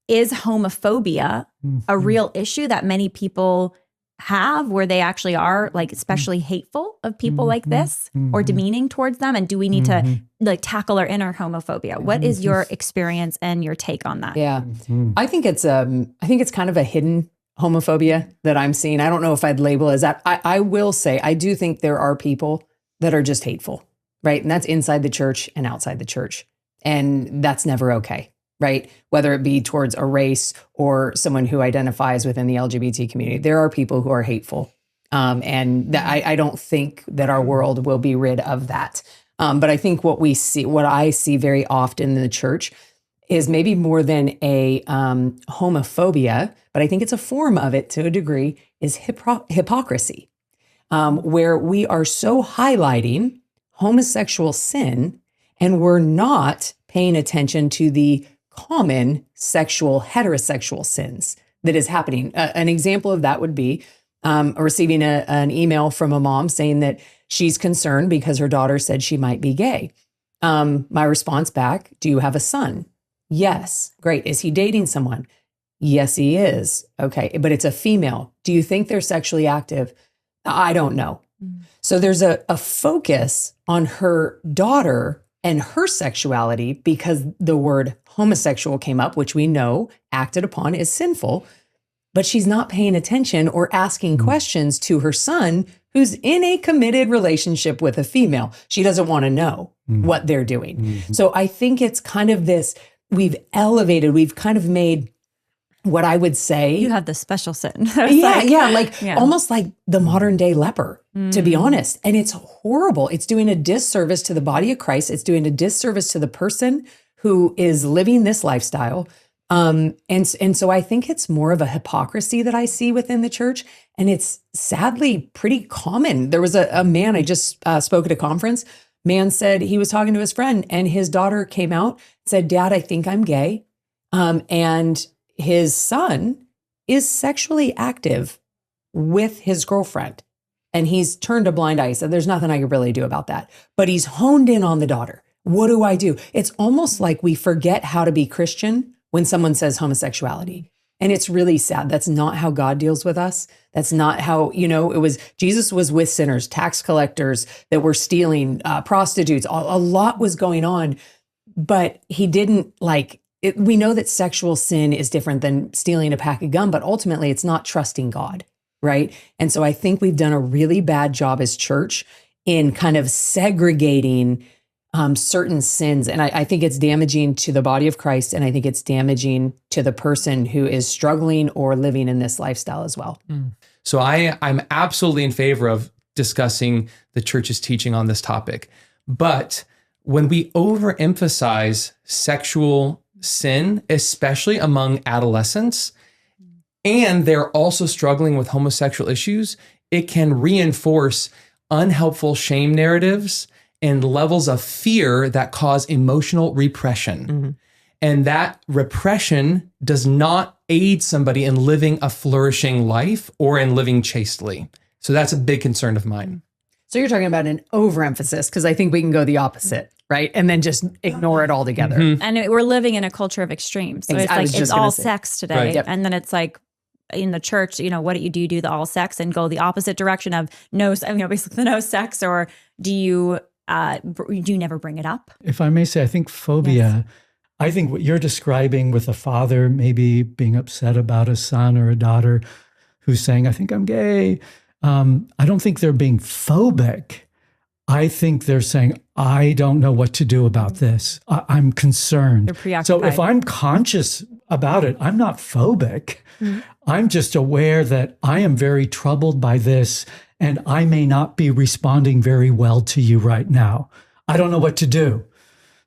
is homophobia a real issue that many people have, where they actually are like especially hateful of people like this or demeaning towards them? And do we need to like tackle our inner homophobia? What is your experience and your take on that? Yeah, I think it's kind of a hidden homophobia that I'm seeing. I don't know if I'd label it as that. I will say, I do think there are people that are just hateful, right? And that's inside the church and outside the church. And that's never okay, right? Whether it be towards a race or someone who identifies within the LGBT community, there are people who are hateful. And I don't think that our world will be rid of that. But I think what I see very often in the church is maybe more than a homophobia, but I think it's a form of it to a degree, is hypocrisy. where we are so highlighting homosexual sin and we're not paying attention to the common sexual heterosexual sins that is happening. An example of that would be receiving an email from a mom saying that she's concerned because her daughter said she might be gay. My response back, do you have a son? Yes. Great. Is he dating someone? Yes, he is. Okay. But it's a female. Do you think they're sexually active? I don't know. So there's a focus on her daughter and her sexuality because the word homosexual came up, which we know acted upon is sinful, but she's not paying attention or asking questions to her son who's in a committed relationship with a female. She doesn't want to know what they're doing. So I think it's kind of this, we've kind of made what I would say. You have the special sin. Almost like the modern day leper, to be honest. And it's horrible. It's doing a disservice to the body of Christ. It's doing a disservice to the person who is living this lifestyle. And so I think it's more of a hypocrisy that I see within the church. And it's sadly pretty common. There was a man, I just spoke at a conference. Man said he was talking to his friend and his daughter came out, said, Dad, I think I'm gay. And his son is sexually active with his girlfriend. And he's turned a blind eye. He said, there's nothing I can really do about that. But he's honed in on the daughter. What do I do? It's almost like we forget how to be Christian when someone says homosexuality. And it's really sad. That's not how God deals with us. That's not how, Jesus was with sinners, tax collectors that were stealing, prostitutes. A lot was going on, but he didn't we know that sexual sin is different than stealing a pack of gum, but ultimately it's not trusting God, right? And so I think we've done a really bad job as church in kind of segregating certain sins. And I think it's damaging to the body of Christ. And I think it's damaging to the person who is struggling or living in this lifestyle as well. So I'm absolutely in favor of discussing the church's teaching on this topic. But when we overemphasize sexual sin, especially among adolescents, and they're also struggling with homosexual issues, it can reinforce unhelpful shame narratives and levels of fear that cause emotional repression. And that repression does not aid somebody in living a flourishing life or in living chastely. So that's a big concern of mine. So you're talking about an overemphasis, because I think we can go the opposite, right? And then just ignore it altogether. And we're living in a culture of extremes. So it's all sex today. Right. Yep. And then it's like in the church, what do? You do the all sex and go the opposite direction of basically the no sex, or do you never bring it up? If I may say, I think phobia, I think what you're describing with a father maybe being upset about a son or a daughter who's saying, I think I'm gay. I don't think they're being phobic. I think they're saying, I don't know what to do about this. I'm concerned. They're preoccupied. So if I'm conscious about it, I'm not phobic. I'm just aware that I am very troubled by this and I may not be responding very well to you right now. I don't know what to do.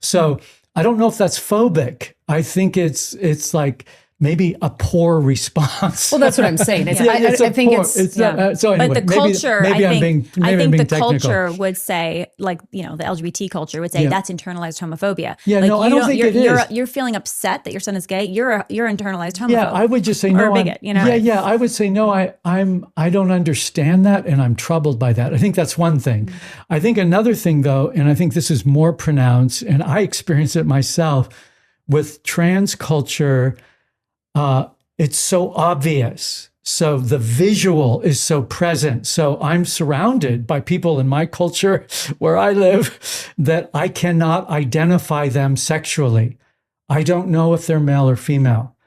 So I don't know if that's phobic. I think it's like maybe a poor response. Well, that's what I'm saying. I think it's so anyway, but the culture, maybe I'm being the technical. culture would say, the LGBT culture would say that's internalized homophobia. Yeah, no, I don't think it is. You're feeling upset that your son is gay. You're internalized homophobe. Yeah, I would just say no. Or a bigot, Yeah, I would say no. I don't understand that, and I'm troubled by that. I think that's one thing. I think another thing, though, and I think this is more pronounced, and I experience it myself with trans culture. It's so obvious. So the visual is so present. So I'm surrounded by people in my culture where I live that I cannot identify them sexually. I don't know if they're male or female.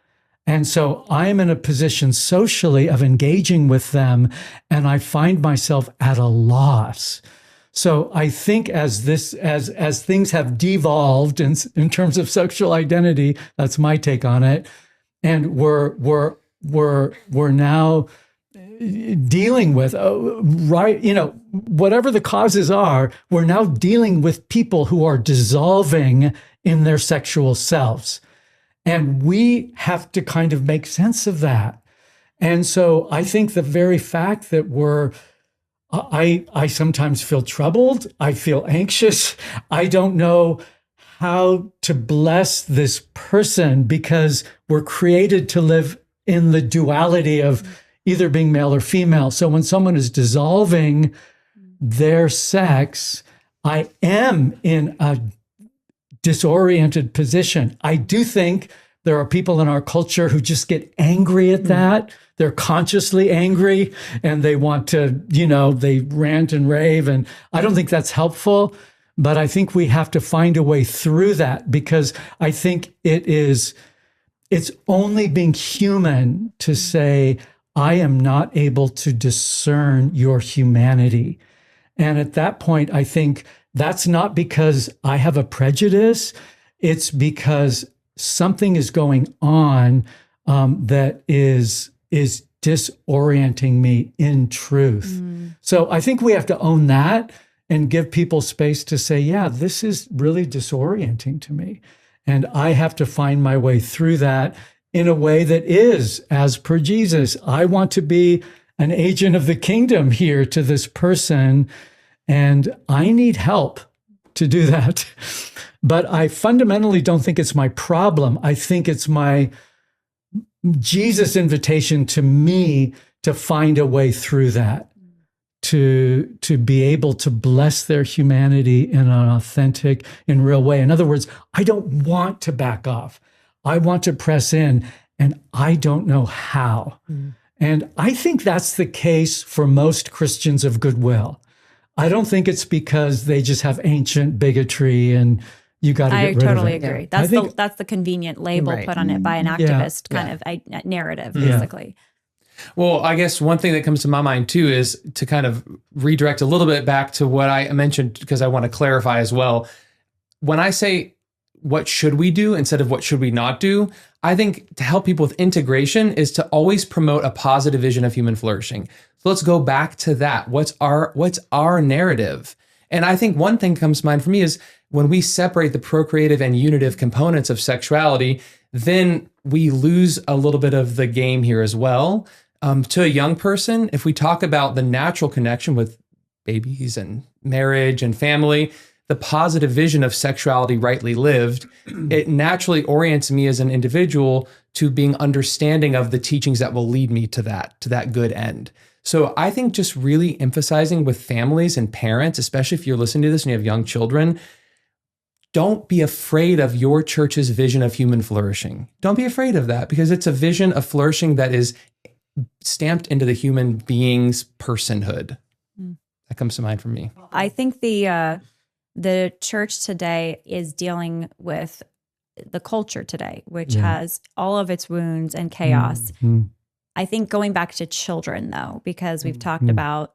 And so I'm in a position socially of engaging with them, and I find myself at a loss. So I think as things have devolved in terms of sexual identity, that's my take on it. And we're now dealing with, whatever the causes are, we're now dealing with people who are dissolving in their sexual selves. And we have to kind of make sense of that. And so I think the very fact that we're I sometimes feel troubled. I feel anxious. I don't know how to bless this person because we're created to live in the duality of either being male or female. So when someone is dissolving their sex, I am in a disoriented position. I do think there are people in our culture who just get angry at that. They're consciously angry and they want to, they rant and rave. And I don't think that's helpful, but I think we have to find a way through that because I think it's only being human to say, I am not able to discern your humanity. And at that point, I think that's not because I have a prejudice. It's because something is going on that is disorienting me in truth. So I think we have to own that and give people space to say, yeah, this is really disorienting to me. And I have to find my way through that in a way that is as per Jesus. I want to be an agent of the kingdom here to this person, and I need help to do that. But I fundamentally don't think it's my problem. I think it's my Jesus' invitation to me to find a way through that, to be able to bless their humanity in an authentic and real way. In other words, I don't want to back off. I want to press in, and I don't know how. And I think that's the case for most Christians of goodwill. I don't think it's because they just have ancient bigotry and you got to get rid of it. I totally agree. That's the convenient label put on it by an activist kind of narrative, basically. Well, I guess one thing that comes to my mind too is to kind of redirect a little bit back to what I mentioned, because I want to clarify as well. When I say what should we do instead of what should we not do, I think to help people with integration is to always promote a positive vision of human flourishing. So let's go back to that. What's our narrative? And I think one thing comes to mind for me is when we separate the procreative and unitive components of sexuality, then we lose a little bit of the game here as well. To a young person, if we talk about the natural connection with babies and marriage and family, the positive vision of sexuality rightly lived, it naturally orients me as an individual to being understanding of the teachings that will lead me to that good end. So I think just really emphasizing with families and parents, especially if you're listening to this and you have young children, don't be afraid of your church's vision of human flourishing. Don't be afraid of that, because it's a vision of flourishing that is stamped into the human being's personhood. That comes to mind for me. I think the church today is dealing with the culture today, which has all of its wounds and chaos. I think going back to children, though, because we've talked about,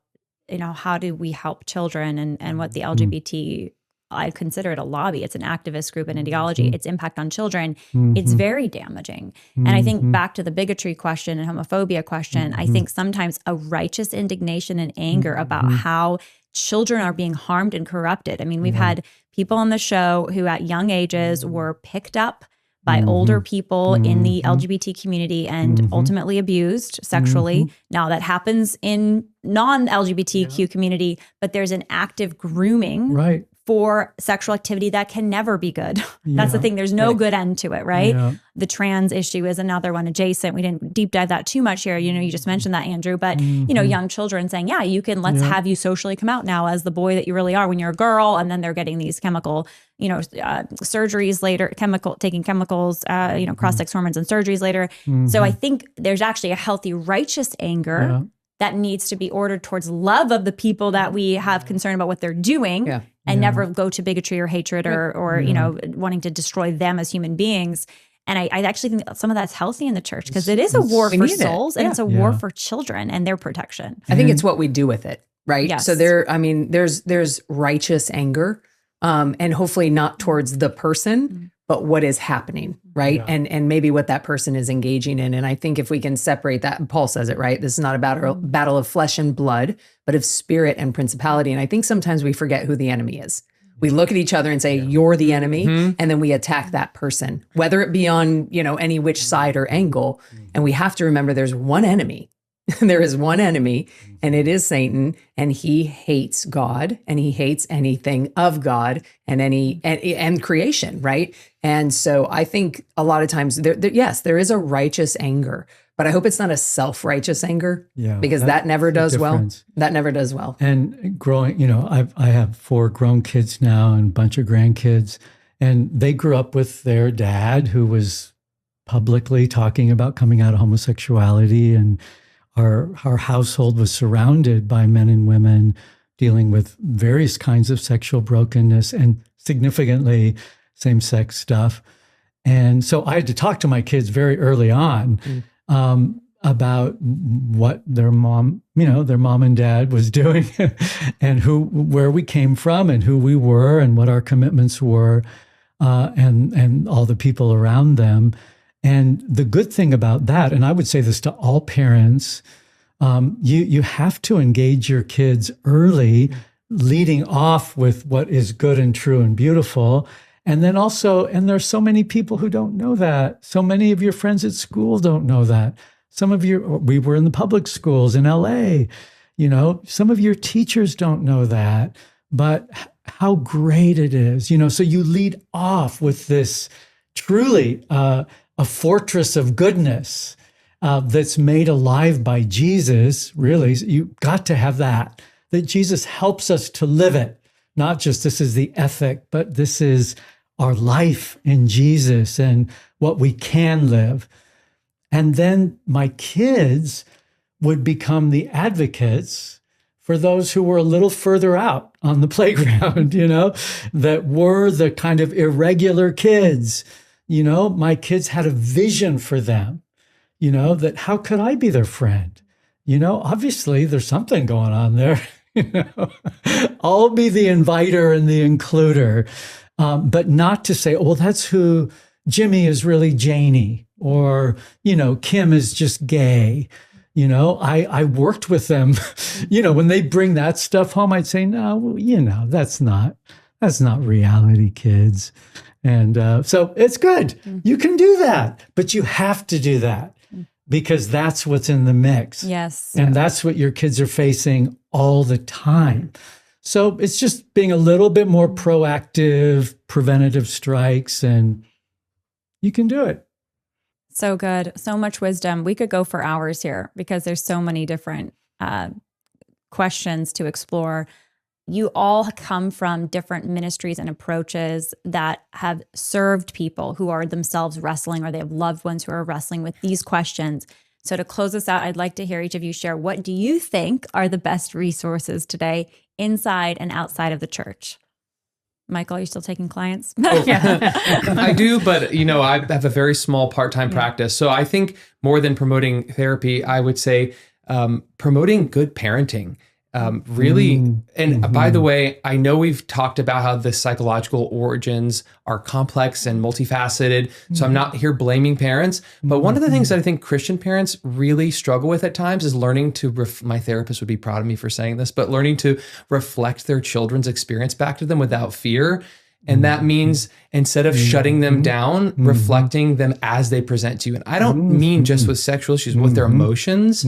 how do we help children and what the LGBT, I consider it a lobby. It's an activist group and ideology. Its impact on children, it's very damaging. And I think back to the bigotry question and homophobia question, I think sometimes a righteous indignation and anger about how children are being harmed and corrupted. I mean, we've had people on the show who at young ages were picked up by older people in the LGBT community and ultimately abused sexually. Now that happens in non-LGBTQ community, but there's an active grooming for sexual activity that can never be good. That's the thing. There's no good end to it, right? The trans issue is another one adjacent. We didn't deep dive that too much here. You just mentioned that, Andrew, but young children saying, let's have you socially come out now as the boy that you really are when you're a girl. And then they're getting these chemical, surgeries later, taking chemicals, cross-sex hormones and surgeries later. So I think there's actually a healthy, righteous anger that needs to be ordered towards love of the people that we have concern about what they're doing and never go to bigotry or hatred or wanting to destroy them as human beings. And I actually think some of that's healthy in the church because it is a war for souls and it's a war for children and their protection. I think it's what we do with it, right? Yes. So there's righteous anger and hopefully not towards the person, but what is happening, right? And maybe what that person is engaging in. And I think if we can separate that, and Paul says it, right? This is not about a battle of flesh and blood, but of spirit and principality. And I think sometimes we forget who the enemy is. We look at each other and say, you're the enemy. And then we attack that person, whether it be on, any which side or angle. And we have to remember there's one enemy There is one enemy, and it is Satan, and he hates God, and he hates anything of God and creation, right? And so I think a lot of times, yes, there is a righteous anger, but I hope it's not a self-righteous anger, because that never does well. That never does well. And growing, I have 4 grown kids now and a bunch of grandkids, and they grew up with their dad who was publicly talking about coming out of homosexuality, and our household was surrounded by men and women dealing with various kinds of sexual brokenness and significantly same-sex stuff. And so I had to talk to my kids very early on about what their mom and dad was doing and where we came from and who we were and what our commitments were, and all the people around them. And the good thing about that, and I would say this to all parents, you have to engage your kids early, leading off with what is good and true and beautiful. And then also, and there's so many people who don't know that. So many of your friends at school don't know that. We were in the public schools in LA, some of your teachers don't know that, but how great it is, so you lead off with this truly, a fortress of goodness that's made alive by Jesus. Really, you got to have that Jesus helps us to live it. Not just this is the ethic, but this is our life in Jesus and what we can live. And then my kids would become the advocates for those who were a little further out on the playground, that were the kind of irregular kids. My kids had a vision for them, that how could I be their friend? Obviously there's something going on there, I'll be the inviter and the includer, but not to say, well, that's who Jimmy is really Janie, or, Kim is just gay. I worked with them, when they bring that stuff home, I'd say, no, that's not reality, kids. And so it's good. You can do that, but you have to do that because that's what's in the mix. Yes. And that's what your kids are facing all the time. So it's just being a little bit more proactive, preventative strikes, and you can do it. So good. So much wisdom. We could go for hours here because there's so many different questions to explore. You all come from different ministries and approaches that have served people who are themselves wrestling, or they have loved ones who are wrestling with these questions. So to close us out, I'd like to hear each of you share, what do you think are the best resources today inside and outside of the church? Michael, are you still taking clients? I do, but I have a very small part-time practice. So I think more than promoting therapy, I would say promoting good parenting. By the way, I know we've talked about how the psychological origins are complex and multifaceted, so I'm not here blaming parents, but one of the things that I think Christian parents really struggle with at times is learning to, my therapist would be proud of me for saying this, but learning to reflect their children's experience back to them without fear. And that means instead of shutting them down, reflecting them as they present to you. And I don't mean just with sexual issues, with their emotions,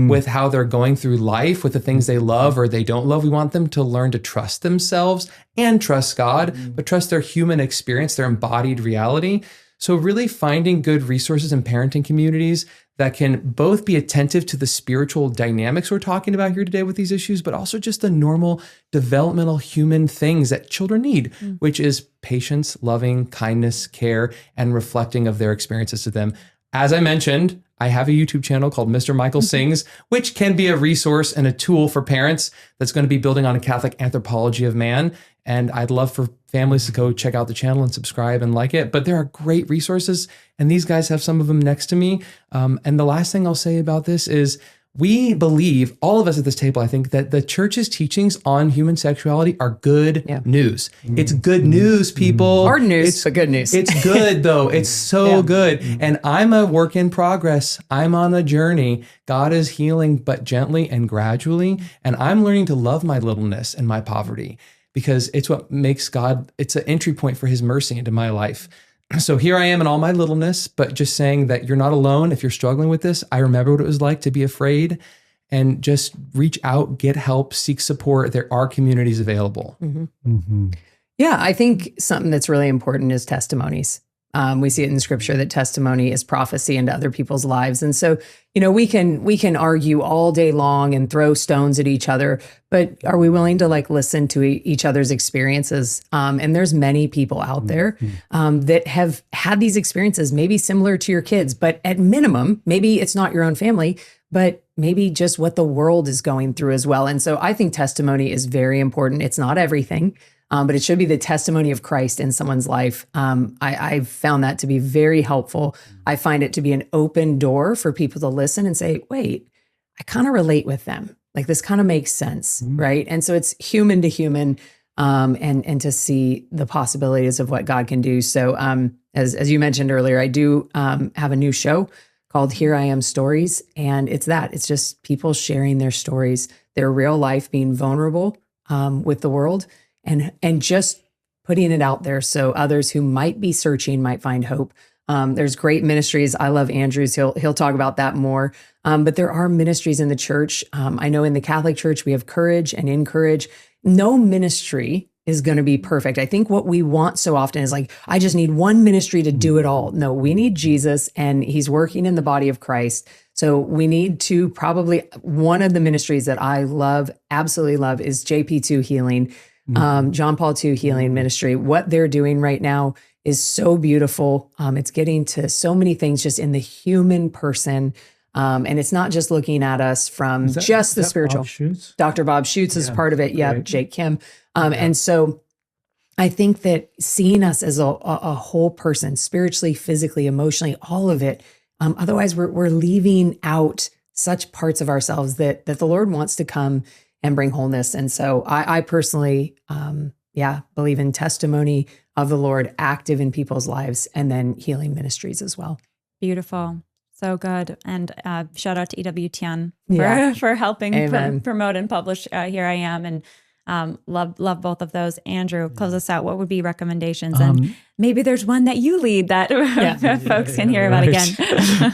with how they're going through life, with the things they love or they don't love. We want them to learn to trust themselves and trust God, but trust their human experience, their embodied reality. So really finding good resources in parenting communities that can both be attentive to the spiritual dynamics we're talking about here today with these issues, but also just the normal developmental human things that children need, which is patience, loving, kindness, care, and reflecting of their experiences to them. As I mentioned, I have a YouTube channel called Mr. Michael Sings, which can be a resource and a tool for parents that's going to be building on a Catholic anthropology of man. And I'd love for families to go check out the channel and subscribe and like it. But there are great resources, and these guys have some of them next to me. And the last thing I'll say about this is we believe, all of us at this table, I think, that the church's teachings on human sexuality are good news. It's good news, people. Hard news, but good news. It's good, though. It's so good. And I'm a work in progress. I'm on a journey. God is healing, but gently and gradually. And I'm learning to love my littleness and my poverty, because it's what makes God, it's an entry point for his mercy into my life. So here I am in all my littleness, but just saying that you're not alone if you're struggling with this. I remember what it was like to be afraid, and just reach out, get help, seek support. There are communities available. Yeah, I think something that's really important is testimonies. We see it in scripture that testimony is prophecy into other people's lives. And so, we can argue all day long and throw stones at each other, but are we willing to listen to each other's experiences? And there's many people out there that have had these experiences, maybe similar to your kids, but at minimum, maybe it's not your own family, but maybe just what the world is going through as well. And so I think testimony is very important. It's not everything. But it should be the testimony of Christ in someone's life. I've found that to be very helpful. I find it to be an open door for people to listen and say, wait, I kind of relate with them. This kind of makes sense, right? And so it's human to human, and to see the possibilities of what God can do. So as you mentioned earlier, I do have a new show called Here I Am Stories. And it's just people sharing their stories, their real life, being vulnerable with the world, and just putting it out there so others who might be searching might find hope. There's great ministries. I love Andrew's. He'll talk about that more. But there are ministries in the church. I know in the Catholic Church, we have Courage and Encourage. No ministry is going to be perfect. I think what we want so often is I just need one ministry to do it all. No, we need Jesus, and he's working in the body of Christ. So we need to probably, one of the ministries that I love, absolutely love, is JP2 Healing. John Paul II Healing Ministry. What they're doing right now is so beautiful. It's getting to so many things just in the human person. And it's not just looking at us from just the spiritual. Dr. Bob Schutz is part of it. Yeah, right. Jake Kim. And so I think that seeing us as a whole person, spiritually, physically, emotionally, all of it. Otherwise, we're leaving out such parts of ourselves that the Lord wants to come and bring wholeness. And so I personally, believe in testimony of the Lord active in people's lives, and then healing ministries as well. Beautiful. So good. And shout out to EWTN for helping promote and publish Here I Am. And love both of those. Andrew, close us out. What would be recommendations? And maybe there's one that you lead that folks can hear about again.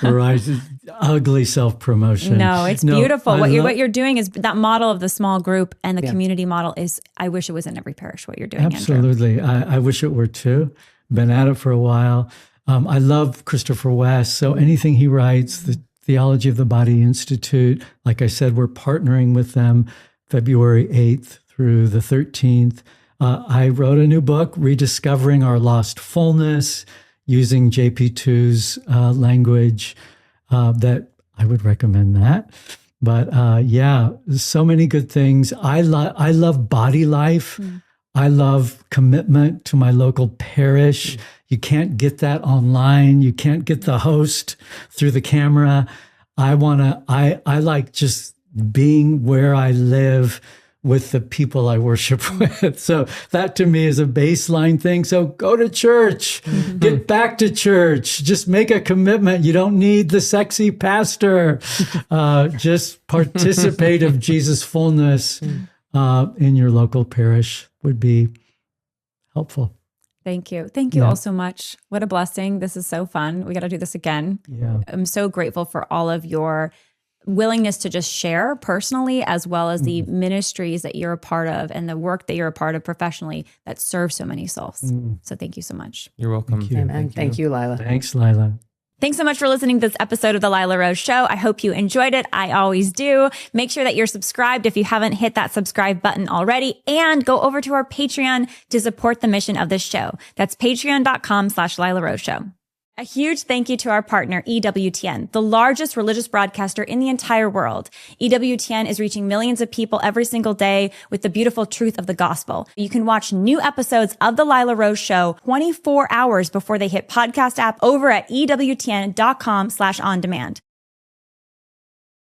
Right. Ugly self-promotion. No, it's beautiful. What you're doing is that model of the small group and the community model is, I wish it was in every parish, what you're doing, Absolutely. I wish it were too. Been at it for a while. I love Christopher West. So anything he writes, the Theology of the Body Institute, like I said, we're partnering with them February 8th through the 13th. I wrote a new book, Rediscovering Our Lost Fullness, using JP2's language, that I would recommend that. But so many good things. I love body life. I love commitment to my local parish. You can't get that online. You can't get the host through the camera. I like just being where I live with the people I worship with. So that to me is a baseline thing. So go to church, get back to church, just make a commitment. You don't need the sexy pastor. Just participate of Jesus' fullness in your local parish would be helpful. Thank you. Thank you all so much. What a blessing. This is so fun. We got to do this again. Yeah. I'm so grateful for all of your willingness to just share personally, as well as the ministries that you're a part of and the work that you're a part of professionally that serve so many souls. So thank you so much. You're welcome. Thank you. Amen. Thank you, Lila. Thanks, Lila. Thanks so much for listening to this episode of The Lila Rose Show. I hope you enjoyed it. I always do. Make sure that you're subscribed if you haven't hit that subscribe button already, and go over to our Patreon to support the mission of this show. That's patreon.com/Lila Rose Show. A huge thank you to our partner, EWTN, the largest religious broadcaster in the entire world. EWTN is reaching millions of people every single day with the beautiful truth of the gospel. You can watch new episodes of The Lila Rose Show 24 hours before they hit podcast app over at EWTN.com/on-demand.